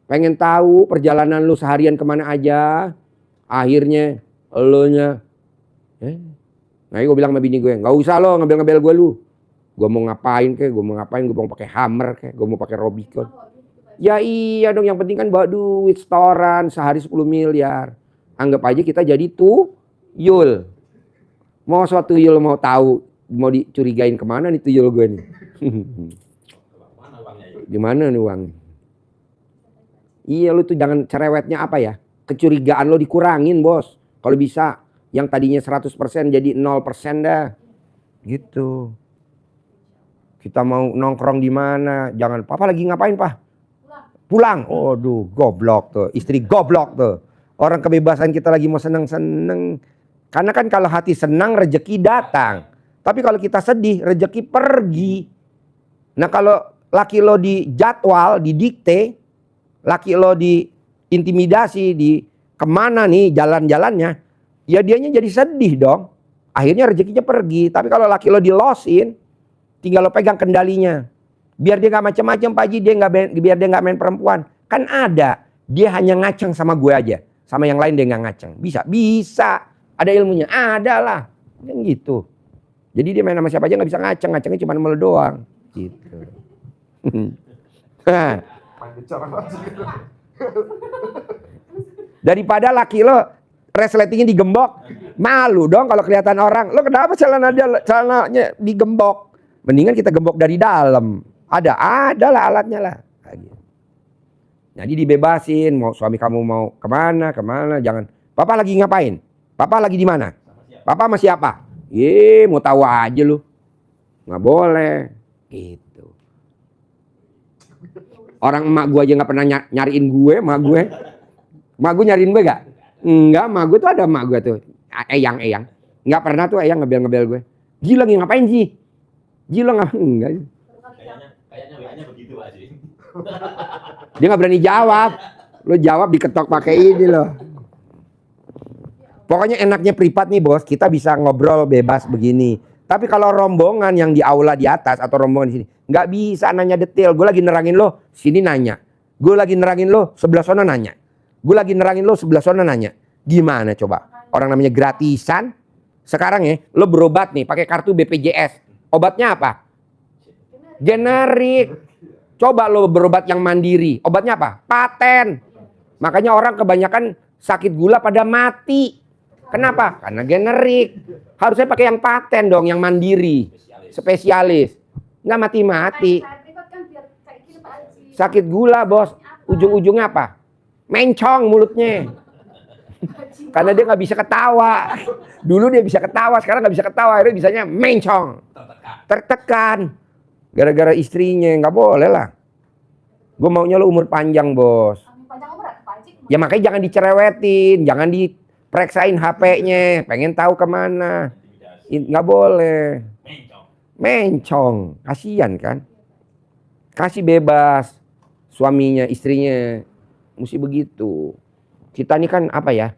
pengen tahu perjalanan lu seharian kemana aja, akhirnya elunya, nah gue bilang sama bini gue, nggak usah lo ngambil gue lu. Gue mau ngapain kek, gue mau pakai Hammer kek, gue mau pakai Robicon. Ya iya dong, yang penting kan bawa duit setoran sehari 10 miliar. Anggap aja kita jadi tuyul. Mau suatu tuyul mau tahu, mau dicurigain kemana nih tuyul gue nih. Di mana nih uang? Iya lu tuh jangan cerewetnya apa ya? Kecurigaan lo dikurangin bos. Kalau bisa yang tadinya 100% jadi 0% dah. Gitu. Kita mau nongkrong di mana? Jangan, papa lagi ngapain pak? Pulang. Aduh, goblok tuh. Istri goblok tuh. Orang kebebasan kita lagi mau seneng-seneng. Karena kan kalau hati senang rezeki datang. Tapi kalau kita sedih rezeki pergi. Nah kalau laki lo dijadwal, didikte, laki lo diintimidasi, di kemana nih jalan-jalannya, ya dianya jadi sedih dong. Akhirnya rezekinya pergi. Tapi kalau laki lo dilosin, tinggal lo pegang kendalinya. Biar dia gak macam-macam Pak Haji, biar dia gak main perempuan. Kan ada, dia hanya ngaceng sama gue aja. Sama yang lain dia gak ngaceng. Bisa. Ada ilmunya, ada lah. Kan gitu. Jadi dia main sama siapa aja gak bisa ngaceng. Ngacengnya cuma sama lo doang. Gitu. Main bicara Pak Haji. Daripada laki lo resletingnya digembok. Malu dong kalau kelihatan orang. Lo kenapa celananya digembok? Mendingan kita gembok dari dalam. Ada lah alatnya lah. Jadi dibebasin, mau suami kamu mau kemana, jangan. Papa lagi ngapain? Papa lagi di mana? Papa sama siapa? Mau tahu aja lu. Nggak boleh. Gitu. Orang emak gue aja nggak pernah nyariin gue, emak gue. Emak gue nyariin gue gak? Enggak, emak gue tuh ada emak gue tuh. Eyang. Nggak pernah tuh Eyang ngebel gue. Ji lagi ngapain Ji? Ji lo ngapain? Enggak. Kayaknya WA-nya begitu Pak Haji. Dia nggak berani jawab. Lo jawab diketok pakai ini loh. Pokoknya enaknya privat nih bos, kita bisa ngobrol bebas begini. Tapi kalau rombongan yang di aula di atas atau rombongan di sini, nggak bisa nanya detail. Gue lagi nerangin lo, sini nanya. Gue lagi nerangin lo, sebelah sana nanya. Gue lagi nerangin lo, sebelah sana nanya. Gimana coba? Orang namanya gratisan. Sekarang ya, lo berobat nih pakai kartu BPJS. Obatnya apa? Generik. Coba lo berobat yang mandiri. Obatnya apa? Paten. Makanya orang kebanyakan sakit gula pada mati. Kenapa? Karena generik. Harusnya pakai yang paten dong, yang mandiri. Spesialis. Nggak mati-mati. Sakit gula bos. Ujung-ujungnya apa? Mencong mulutnya. Karena dia nggak bisa ketawa. Dulu dia bisa ketawa, sekarang nggak bisa ketawa. Akhirnya bisanya mencong. Tertekan. Gara-gara istrinya. Nggak boleh lah. Gue maunya lo umur panjang bos. Ya makanya jangan dicerewetin. Jangan dipereksain HP-nya. Pengen tahu kemana. Nggak boleh. Mencong. Kasian kan. Kasih bebas. Suaminya, istrinya. Mesti begitu. Kita ini kan apa ya?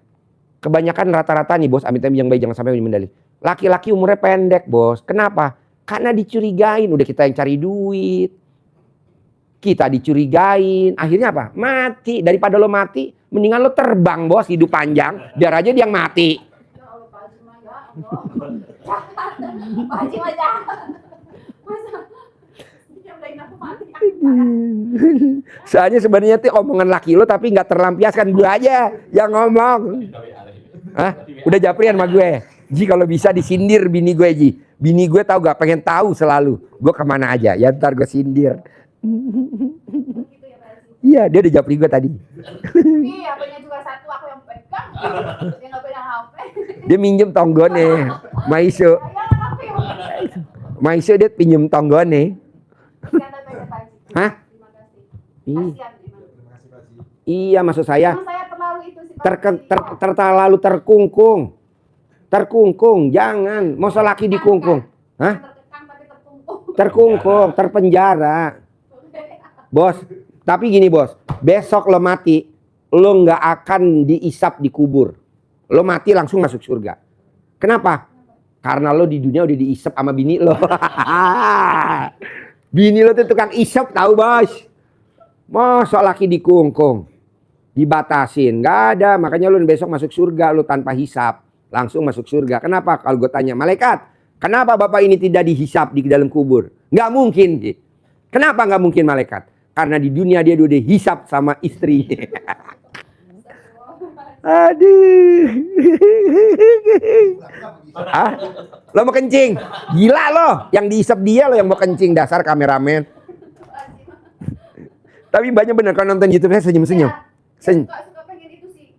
Kebanyakan rata-rata nih bos. Amit-amit yang baik jangan sampai mendali. Laki-laki umurnya pendek bos. Kenapa? Karena dicurigain. Udah kita yang cari duit. Kita dicurigain. Akhirnya apa? Mati. Daripada lo mati. Mendingan lo terbang bos. Hidup panjang. Biar aja dia yang mati. Soalnya sebenarnya tuh omongan laki lo. Tapi gak terlampiaskan. Gue aja yang ngomong. Hah? Udah japrian sama gue. Ji kalau bisa disindir bini gue Ji. Bini gue tahu gak? Pengen tahu selalu. Gue kemana aja. Ya ntar gue sindir. Iya dia udah japri gue tadi. Iya HP-nya juga satu aku yang pegang. Dia nggak pegang HP. Dia minjem tonggone. Maiso. Maiso dia pinjem tonggone. Hah? Iya maksud saya. Terlalu terkungkung. Terkungkung. Jangan. Masa laki dikungkung. Hah? Terkungkung. Terpenjara. Bos, tapi gini bos, besok lo mati, lo nggak akan diisap di kubur. Lo mati langsung masuk surga. Kenapa? Karena lo di dunia udah diisap sama bini lo. Bini lo tuh tukang isap tahu bos. Masa laki dikungkung, dibatasin, nggak ada. Makanya lo besok masuk surga lo tanpa hisap, langsung masuk surga. Kenapa? Kalau gue tanya malaikat, kenapa bapak ini tidak dihisap di dalam kubur? Nggak mungkin. Kenapa nggak mungkin malaikat? Karena di dunia dia udah dihisap sama istri. Aduh. Ah, lo mau kencing? Gila lo, yang dihisap dia lo yang mau kencing, dasar kameramen. Tapi banyak bener kalau nonton YouTube saya senyum-senyum. Suka pengen itu sih.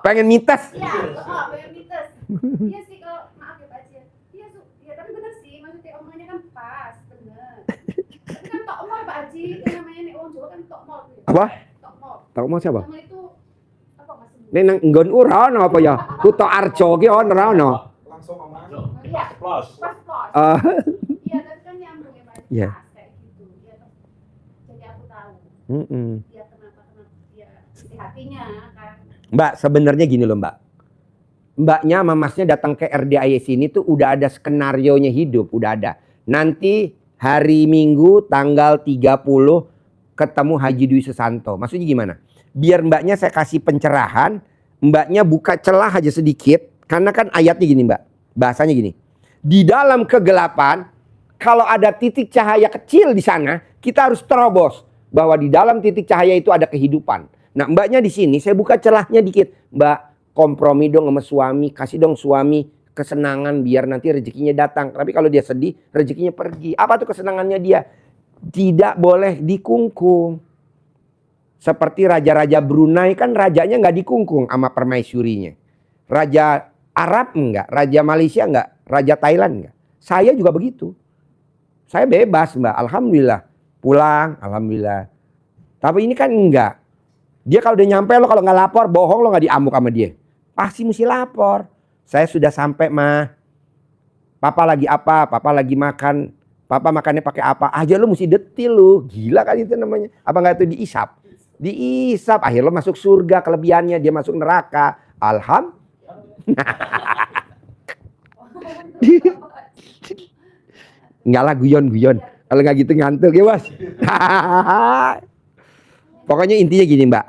Pengen mites. Iya, pengen mites. Iya sih kalau maaf ya Pak Haji. Iya tapi bener sih, maksudnya omongannya kan pas, bener. Tapi kan tokmol Pak Haji, itu namanya nih orang Jawa kan tokmol. Apa? Tokmol. Tokmol siapa? Tokmol itu apa maksudnya? Nek nang nggon ora ono apa ya? Kuto Arjo ki ora ono. Langsung omongan. Iya. Plus. Pas plus. Iya, tapi kan nyambung ya Pak Haji. Iya. Kayak gitu. Iya, jadi aku tahu. Iya kenapa dia isi hatinya kan. Mbak, sebenarnya gini loh Mbak. Mbaknya sama masnya datang ke RDIS ini tuh udah ada skenarionya hidup, udah ada. Nanti hari Minggu tanggal 30 ketemu Haji Dwi Susanto. Maksudnya gimana? Biar mbaknya saya kasih pencerahan, mbaknya buka celah aja sedikit. Karena kan ayatnya gini Mbak, bahasanya gini. Di dalam kegelapan, kalau ada titik cahaya kecil di sana, kita harus terobos. Bahwa di dalam titik cahaya itu ada kehidupan. Nah mbaknya di sini saya buka celahnya dikit. Mbak kompromi dong sama suami, kasih dong suami kesenangan biar nanti rezekinya datang. Tapi kalau dia sedih, rezekinya pergi. Apa tuh kesenangannya dia? Tidak boleh dikungkung. Seperti raja-raja Brunei kan rajanya nggak dikungkung sama permaisurinya. Raja Arab enggak, raja Malaysia enggak, raja Thailand enggak. Saya juga begitu. Saya bebas mbak, alhamdulillah. Pulang, alhamdulillah. Tapi ini kan enggak. Dia kalau udah nyampe lo kalau nggak lapor, bohong lo nggak diamuk sama dia. Pasti mesti lapor. Saya sudah sampai mah. Papa lagi apa? Papa lagi makan. Papa makannya pakai apa? Aja lo mesti detil lo. Gila kan itu namanya. Apa nggak itu diisap? Diisap. Akhir lo masuk surga kelebihannya. Dia masuk neraka. Enggak lah guyon-guyon. Kalau nggak gitu ngantuk ya bos. Pokoknya intinya gini mbak.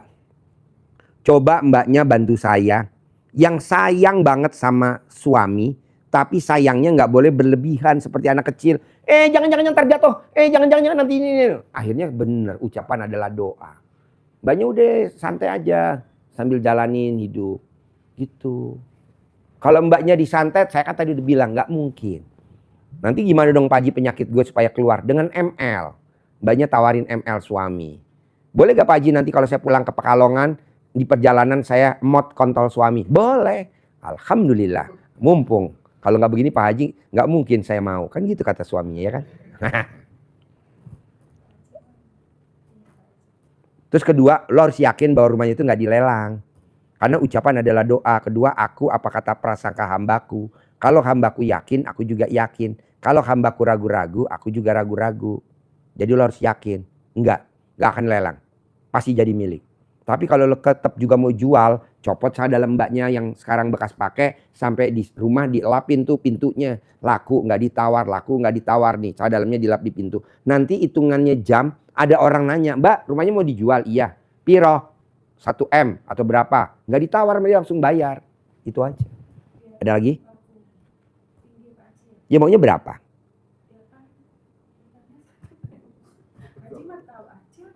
Coba mbaknya bantu saya. Yang sayang banget sama suami. Tapi sayangnya nggak boleh berlebihan seperti anak kecil. Jangan-jangan terjatuh. Jangan-jangan nanti ini. Akhirnya bener ucapan adalah doa. Mbaknya udah santai aja. Sambil jalanin hidup. Gitu. Kalau mbaknya disantet, saya kan tadi udah bilang nggak mungkin. Nanti gimana dong Pak Haji penyakit gue supaya keluar? Dengan ML. Mbaknya tawarin ML suami. Boleh gak Pak Haji nanti kalau saya pulang ke Pekalongan, di perjalanan saya mod kontol suami? Boleh. Alhamdulillah. Mumpung. Kalau nggak begini Pak Haji, nggak mungkin saya mau. Kan gitu kata suaminya ya kan. Terus kedua, lo harus yakin bahwa rumahnya itu nggak dilelang. Karena ucapan adalah doa. Kedua, aku apa kata prasangka hambaku. Kalau hambaku yakin, aku juga yakin. Kalau hambaku ragu-ragu, aku juga ragu-ragu. Jadi lo harus yakin. Enggak akan lelang. Pasti jadi milik. Tapi kalau lo tetap juga mau jual, copot saja dalam mbaknya yang sekarang bekas pakai. Sampai di rumah dilapin tuh pintunya. Laku nggak ditawar nih. Saja dalamnya dilap di pintu. Nanti hitungannya jam, ada orang nanya, Mbak rumahnya mau dijual? Iya. Piro? 1M atau berapa? Nggak ditawar, dia langsung bayar. Itu aja. Ada lagi? Ya maunya berapa?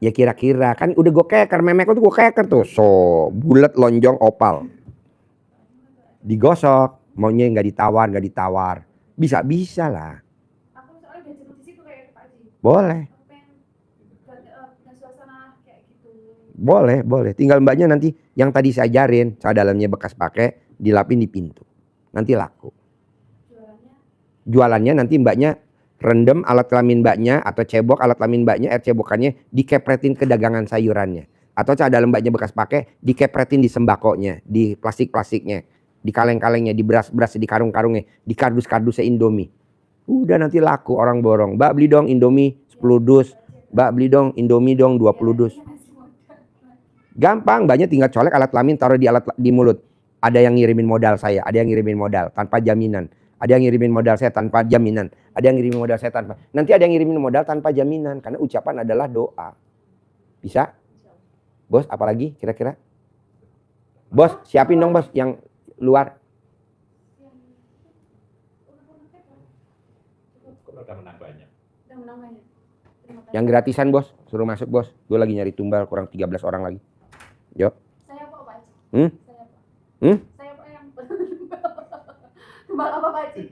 Ya kira-kira. Kan udah gue keker. Memek tuh gue keker tuh. So, bulat, lonjong, opal. Digosok. Maunya nggak ditawar. Bisa lah. Boleh. Boleh. Tinggal mbaknya nanti yang tadi saya ajarin. Saya dalamnya bekas pakai. Dilapin di pintu. Nanti laku. Jualannya nanti mbaknya rendem alat kelamin mbaknya atau cebok alat kelamin mbaknya, air cebokannya dikepretin ke dagangan sayurannya. Atau dalam mbaknya bekas pakai dikepretin di sembakonya, di plastik-plastiknya, di kaleng-kalengnya, di beras-beras, di karung-karungnya, di kardus-kardusnya Indomie. Udah nanti laku orang borong. Mbak beli dong Indomie 10 dus. Mbak beli dong Indomie dong 20 dus. Gampang, mbaknya tinggal colek alat kelamin taruh di mulut. Ada yang ngirimin modal saya, ada yang ngirimin modal tanpa jaminan. Ada yang ngirimin modal saya tanpa jaminan. Ada yang ngirimin modal saya tanpa. Nanti ada yang ngirimin modal tanpa jaminan. Karena ucapan adalah doa. Bisa? Bos, apalagi kira-kira? Bos, siapin dong bos yang luar. Udah menang banyak. Yang gratisan bos, suruh masuk bos. Gue lagi nyari tumbal kurang 13 orang lagi. Yuk. Saya apa Pak Haji? Saya apa yang tumbal apa Pak Haji?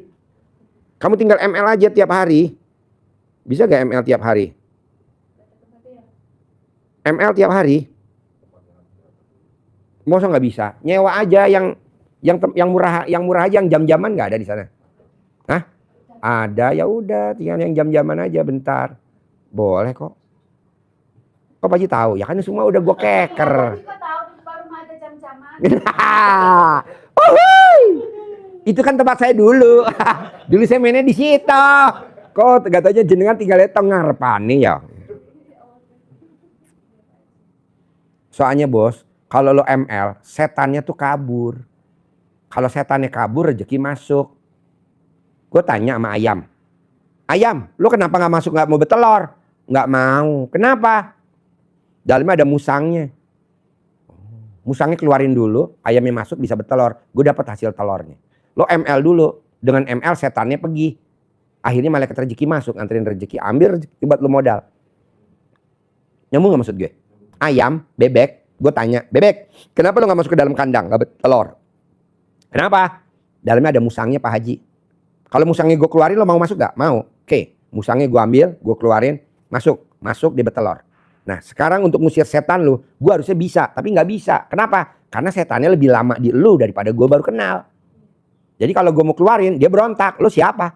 Kamu tinggal ML aja tiap hari. Bisa gak ML tiap hari? ML tiap hari? Masa nggak bisa? Nyewa aja yang murah aja, yang jam-jaman nggak ada di sana? Hah? Ada, ya udah, tinggal yang jam-jaman aja bentar. Boleh kok. Kok Pak Haji tahu? Ya kan semua udah gue keker. Kok tahu di depan rumah ada jam-jaman? Itu kan tempat saya dulu. Dulu saya mainnya di situ. Kok katanya jenengan tinggalnya tengah repane ya. Soalnya bos, kalau lo ML, setannya tuh kabur. Kalau setannya kabur, rezeki masuk. Gue tanya sama ayam. Ayam, lo kenapa gak masuk, gak mau bertelur? Gak mau. Kenapa? Dalamnya ada musangnya. Musangnya keluarin dulu, ayamnya masuk bisa bertelur. Gue dapat hasil telurnya. Lo ML dulu. Dengan ML setannya pergi. Akhirnya malaikat rezeki masuk, anterin rezeki. Ambil rezeki buat lo modal. Nyambung gak maksud gue? Ayam, bebek, Gue tanya, Bebek, kenapa lo gak masuk ke dalam kandang, gak bertelur? Kenapa? Dalamnya ada musangnya Pak Haji. Kalau musangnya gue keluarin, lo mau masuk gak? Mau. Oke, musangnya gue ambil, gue keluarin, masuk dia bertelur. Nah sekarang untuk ngusir setan lu, gue harusnya bisa, tapi gak bisa. Kenapa? Karena setannya lebih lama di lu daripada gue baru kenal. Jadi kalau gue mau keluarin, dia berontak. Lo siapa?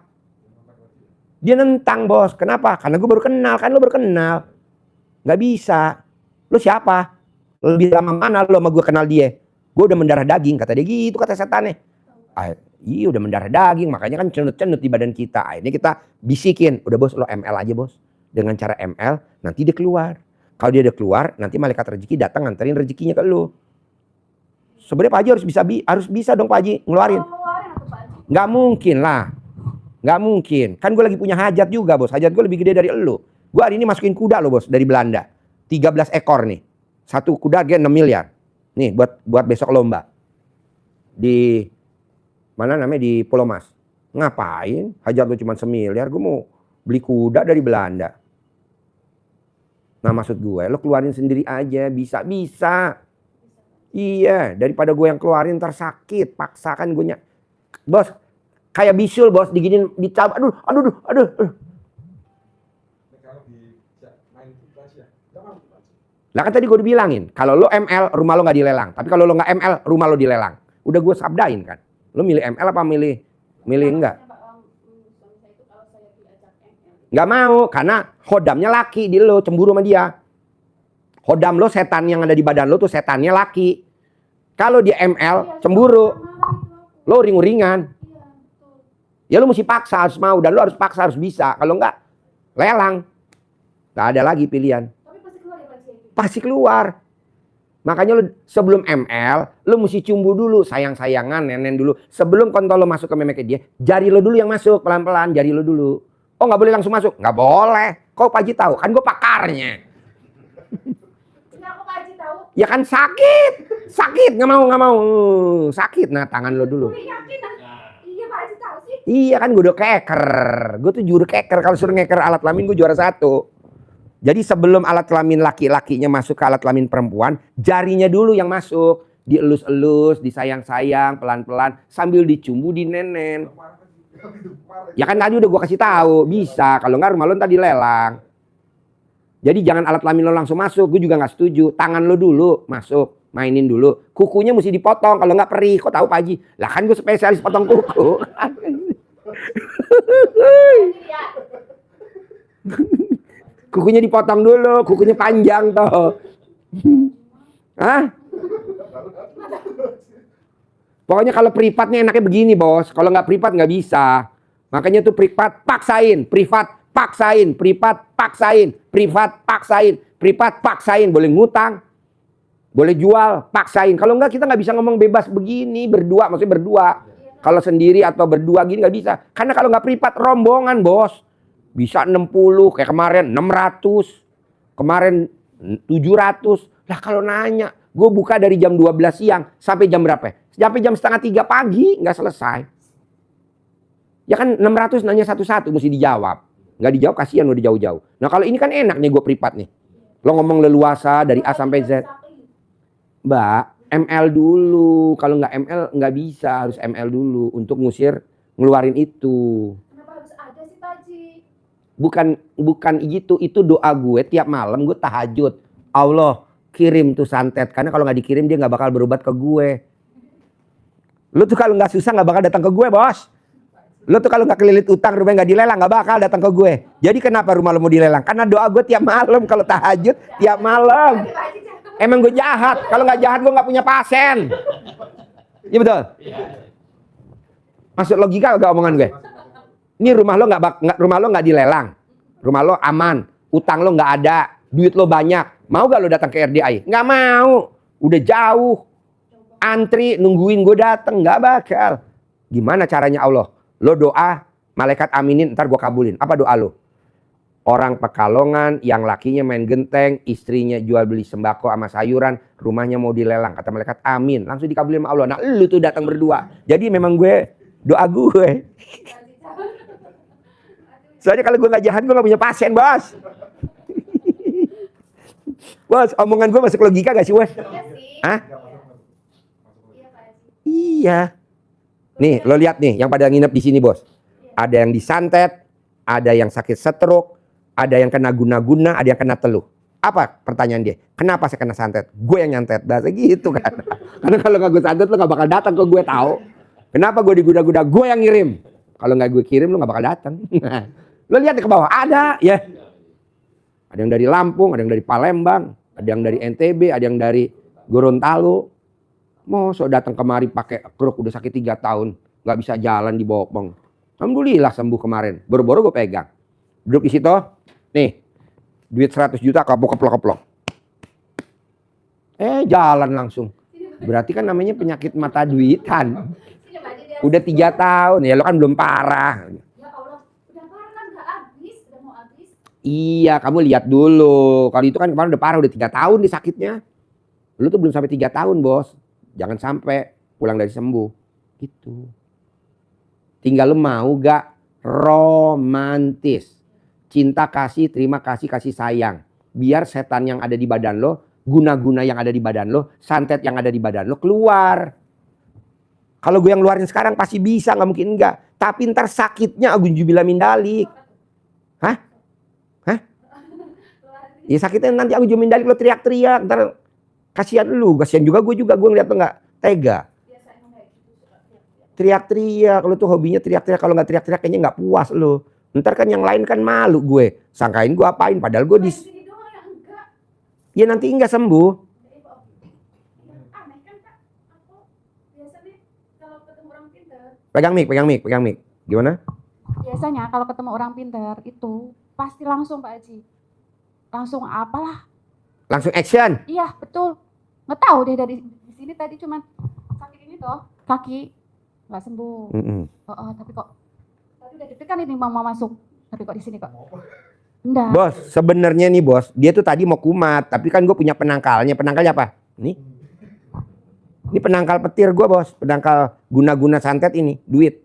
Dia nentang, bos. Kenapa? Karena gue baru kenal. Kan lo baru kenal. Gak bisa. Lo siapa? Lebih lama mana lo sama gue kenal dia? Gue udah mendarah daging. Kata dia gitu, kata setannya. Iya udah mendarah daging. Makanya kan cenut-cenut di badan kita. Akhirnya kita bisikin. Udah bos, lo ML aja bos. Dengan cara ML, nanti dia keluar. Kalau dia udah keluar, nanti malaikat rezeki datang nganterin rezekinya ke lo. Sebenarnya Pak Haji harus bisa dong Pak Haji ngeluarin. Nggak mungkin lah. Nggak mungkin. Kan gue lagi punya hajat juga bos. Hajat gue lebih gede dari elu. Gue hari ini masukin kuda loh bos dari Belanda. 13 ekor nih. Satu kuda harganya 6 miliar. Nih buat besok lomba. Di mana namanya, di Pulau Mas. Ngapain? Hajat lo cuma 1 miliar. Gue mau beli kuda dari Belanda. Nah maksud gue, lo keluarin sendiri aja. Bisa. Iya. Daripada gue yang keluarin ntar sakit. Paksakan gue bos. Kayak bisul bos, diginin, dicabut, aduh. Lah kan tadi gue udah bilangin, kalau lo ML rumah lo nggak dilelang, tapi kalau lo nggak ML rumah lo dilelang. Udah gue sabdain kan, lo milih ML apa milih enggak? Nggak mau, karena hodamnya laki di lo, cemburu sama dia. Hodam lo, setan yang ada di badan lo tuh setannya laki. Kalau dia ML cemburu, lo ring-ringan. Ya lu mesti paksa, harus mau, dan lu harus paksa, harus bisa. Kalau enggak, lelang. Gak ada lagi pilihan. Tapi pasti keluar ya Pak Haji? Pasti keluar. Makanya lu sebelum ML, lu mesti cumbu dulu, sayang-sayangan, nenen dulu. Sebelum kontol lu masuk ke memeknya dia, jari lu dulu yang masuk, pelan-pelan, jari lu dulu. Oh gak boleh langsung masuk? Gak boleh. Kok Pak Haji tahu? Kan gue pakarnya. Kenapa Pak Haji tahu? Ya kan sakit, gak mau. Sakit, nah tangan lu dulu. Gue yakin iya Pak Haji tahu sih. Iya kan gue udah keker. Gue tuh juru keker. Kalau suruh ngeker alat kelamin gue juara 1. Jadi sebelum alat kelamin laki-lakinya masuk ke alat kelamin perempuan, jarinya dulu yang masuk. Dielus-elus, disayang-sayang, pelan-pelan. Sambil dicumbu, dinenen. Ya kan tadi udah gue kasih tahu. Bisa, kalau enggak rumah lo ntar dilelang. Jadi jangan alat kelamin lo langsung masuk. Gue juga gak setuju. Tangan lo dulu masuk. Mainin dulu. Kukunya mesti dipotong. Kalau nggak perih. Kok tahu Pak Haji? Lah kan gue spesialis potong kuku. Kukunya dipotong dulu. Kukunya panjang toh. Hah? Pokoknya kalau privatnya enaknya begini bos. Kalau nggak privat nggak bisa. Makanya tuh privat paksain. Privat paksain. Privat paksain. Privat paksain. Privat paksain. Boleh ngutang. Boleh jual, paksain. Kalau enggak kita nggak bisa ngomong bebas begini, berdua, maksudnya berdua. Kalau sendiri atau berdua gini nggak bisa. Karena kalau nggak privat, rombongan bos. Bisa 60, kayak kemarin 600. Kemarin 700. Lah kalau nanya, gue buka dari jam 12 siang sampai jam berapa? Sampai jam 2:30 pagi, nggak selesai. Ya kan 600 nanya satu-satu, mesti dijawab. Nggak dijawab, kasihan udah jauh-jauh. Nah kalau ini kan enak nih gue privat nih. Lo ngomong leluasa dari A sampai Z. Mbak, ML dulu. Kalau nggak ML nggak bisa, harus ML dulu untuk ngeluarin itu. Kenapa harus ada sih Pak Haji? Bukan itu doa gue tiap malam gue tahajud. Allah kirim tuh santet, karena kalau nggak dikirim dia nggak bakal berobat ke gue. Lu tuh kalau nggak susah nggak bakal datang ke gue bos. Lu tuh kalau nggak kelilit utang rumahnya nggak dilelang nggak bakal datang ke gue. Jadi kenapa rumah lu mau dilelang? Karena doa gue tiap malam kalau tahajud tiap malam. Emang gue jahat. Kalau nggak jahat gue nggak punya pasien. Iya betul. Masuk logika gak omongan gue? Ini rumah lo nggak dilelang. Rumah lo aman. Utang lo nggak ada. Duit lo banyak. Mau gak lo datang ke RDI? Nggak mau. Udah jauh. Antri nungguin gue datang. Nggak bakal. Gimana caranya Allah? Lo doa, malaikat aminin, ntar gue kabulin. Apa doa lo? Orang Pekalongan yang lakinya main genteng, istrinya jual beli sembako sama sayuran, rumahnya mau dilelang. Kata malaikat amin, langsung dikabulin sama Allah. Nah lu tuh datang berdua. Jadi memang doa gue. Soalnya kalau gue gak jahat, gue gak punya pasien bos. Bos, omongan gue masuk logika gak sih, Bos? Iya sih. Hah? Iya Pak Haji. Iya. Nih, lo lihat nih, yang pada nginep di sini, Bos. Ada yang disantet, ada yang sakit stroke, ada yang kena guna-guna, ada yang kena teluh. Apa pertanyaan dia? Kenapa saya kena santet? Gue yang nyantet. Bahasa gitu kan. Karena kalau gak gue santet, lo gak bakal datang ke gue, tahu. Kenapa gue diguna-guna? Gue yang ngirim. Kalau gak gue kirim, lo gak bakal datang. Lo lihat ke bawah, ada ya. Ada yang dari Lampung, ada yang dari Palembang, ada yang dari NTB, ada yang dari Gorontalo. Mosok datang kemari pakai kruk udah sakit 3 tahun, nggak bisa jalan dibopong. Alhamdulillah sembuh kemarin. Boro-boro gue pegang. Duduk di situ, nih, duit 100 juta keplok. Jalan langsung. Berarti kan namanya penyakit mata duitan. Udah 3 tahun, ya lo kan belum parah. Ya Allah, udah parah kan nggak habis, udah mau habis. Iya, kamu lihat dulu. Kalau itu kan kemarin udah parah, udah 3 tahun nih sakitnya. Lu tuh belum sampai 3 tahun, Bos. Jangan sampai pulang dari sembuh. Gitu. Tinggal lu mau gak romantis. Cinta kasih, terima kasih, kasih sayang. Biar setan yang ada di badan lo, guna-guna yang ada di badan lo, santet yang ada di badan lo keluar. Kalau gue yang ngeluarin sekarang pasti bisa, gak mungkin enggak. Tapi ntar sakitnya agunjubillah min dalik. Hah? Ya sakitnya nanti aku jumin dalik lo teriak-teriak, ntar kasihan lu, kasihan juga gue ngeliat lo nggak tega. Teriak-teriak, lo tuh hobinya teriak-teriak, kalau nggak teriak-teriak kayaknya nggak puas lo. Ntar kan yang lain kan malu gue, sangkain gue apain, padahal gue ya nanti enggak sembuh. Pegang mic. Gimana? Biasanya kalau ketemu orang pintar itu pasti langsung Pak Haji. Langsung apalah. Langsung action. Iya betul. Nggak tahu deh dari di sini tadi cuman sakit ini toh kaki nggak sembuh. Tapi kok tadi udah deg-degan ini mau masuk. Tapi kok di sini kok. Enggak. Bos, sebenarnya nih bos, dia tuh tadi mau kumat, tapi kan gue punya penangkalnya. Penangkalnya apa? Ini penangkal petir gue bos, penangkal guna-guna santet ini, duit.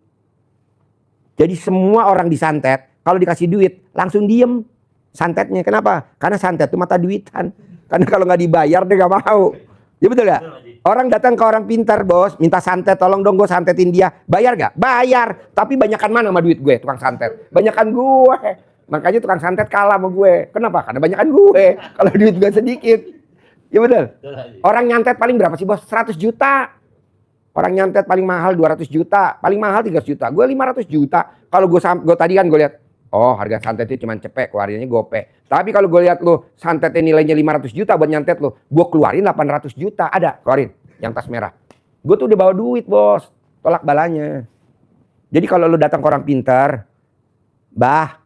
Jadi semua orang disantet, kalau dikasih duit langsung diem. Santetnya kenapa? Karena santet itu mata duitan. Karena kalau nggak dibayar dia nggak mau. Ya betul gak? Orang datang ke orang pintar bos, minta santet, tolong dong gue santetin dia. Bayar gak? Bayar. Tapi banyakan mana sama duit gue tukang santet? Banyakan gue. Makanya tukang santet kalah sama gue. Kenapa? Karena banyakan gue. Kalau duit gue sedikit. Ya betul. Orang nyantet paling berapa sih bos? 100 juta. Orang nyantet paling mahal 200 juta. Paling mahal 300 juta. Gue 500 juta. Kalau gue tadi kan gue lihat. Oh harga santet itu cuma cepet, keluarinnya gope. Tapi kalau gue lihat lo santetnya nilainya 500 juta buat nyantet lo, gue keluarin 800 juta. Ada, keluarin yang tas merah. Gue tuh udah bawa duit bos, tolak balanya. Jadi kalau lo datang ke orang pintar, bah,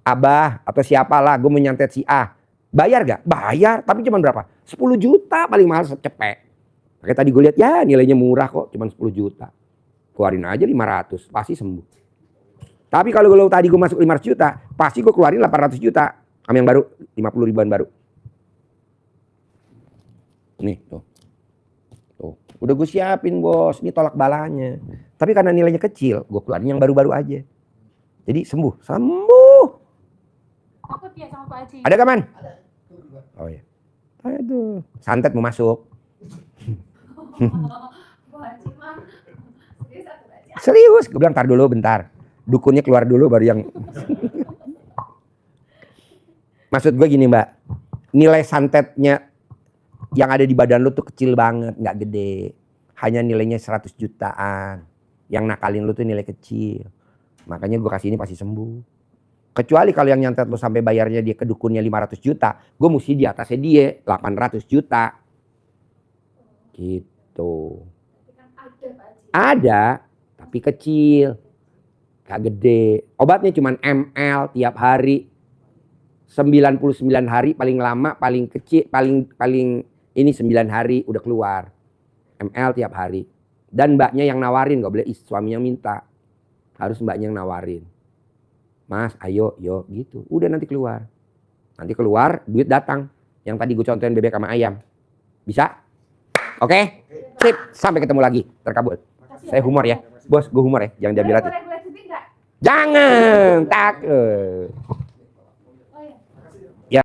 abah atau siapalah, gue mau nyantet si A, bayar gak? Bayar, tapi cuma berapa? 10 juta paling mahal cepet. Kayak tadi gue lihat ya nilainya murah kok, cuma 10 juta. Keluarin aja 500, pasti sembuh. Tapi kalau tadi gue masuk 500 juta, pasti gue keluarin 800 juta. Sama yang baru, 50 ribuan baru. Nih, tuh. Udah gue siapin bos, ini tolak balanya. Tapi karena nilainya kecil, gue keluarin yang baru-baru aja. Jadi sembuh. Takut ya sama Pak Haji. Ada gak man? Oh iya. Aduh, santet mau masuk. Serius, gue bilang tar dulu bentar. Dukunnya keluar dulu baru yang maksud gue gini mbak, nilai santetnya yang ada di badan lu tuh kecil banget, nggak gede, hanya nilainya 100 jutaan. Yang nakalin lu tuh nilai kecil, makanya gue kasih ini pasti sembuh. Kecuali kalau yang nyantet lu sampai bayarnya dia ke dukunnya 500 juta, gue mesti di atasnya dia 800 juta gitu. Ada tapi kecil, gak gede. Obatnya cuma ml tiap hari. 99 hari paling lama, paling kecil, paling ini 9 hari udah keluar. ml tiap hari. Dan mbaknya yang nawarin, gak boleh suaminya minta. Harus mbaknya yang nawarin. Mas, ayo, yo gitu. Udah nanti keluar. Nanti keluar, duit datang. Yang tadi gue contohin bebek sama ayam. Bisa? Oke? Sip, sampai ketemu lagi. Terkabul. Saya humor ya. Bos, gue humor ya. Jangan diambil hati. Jangan, takut.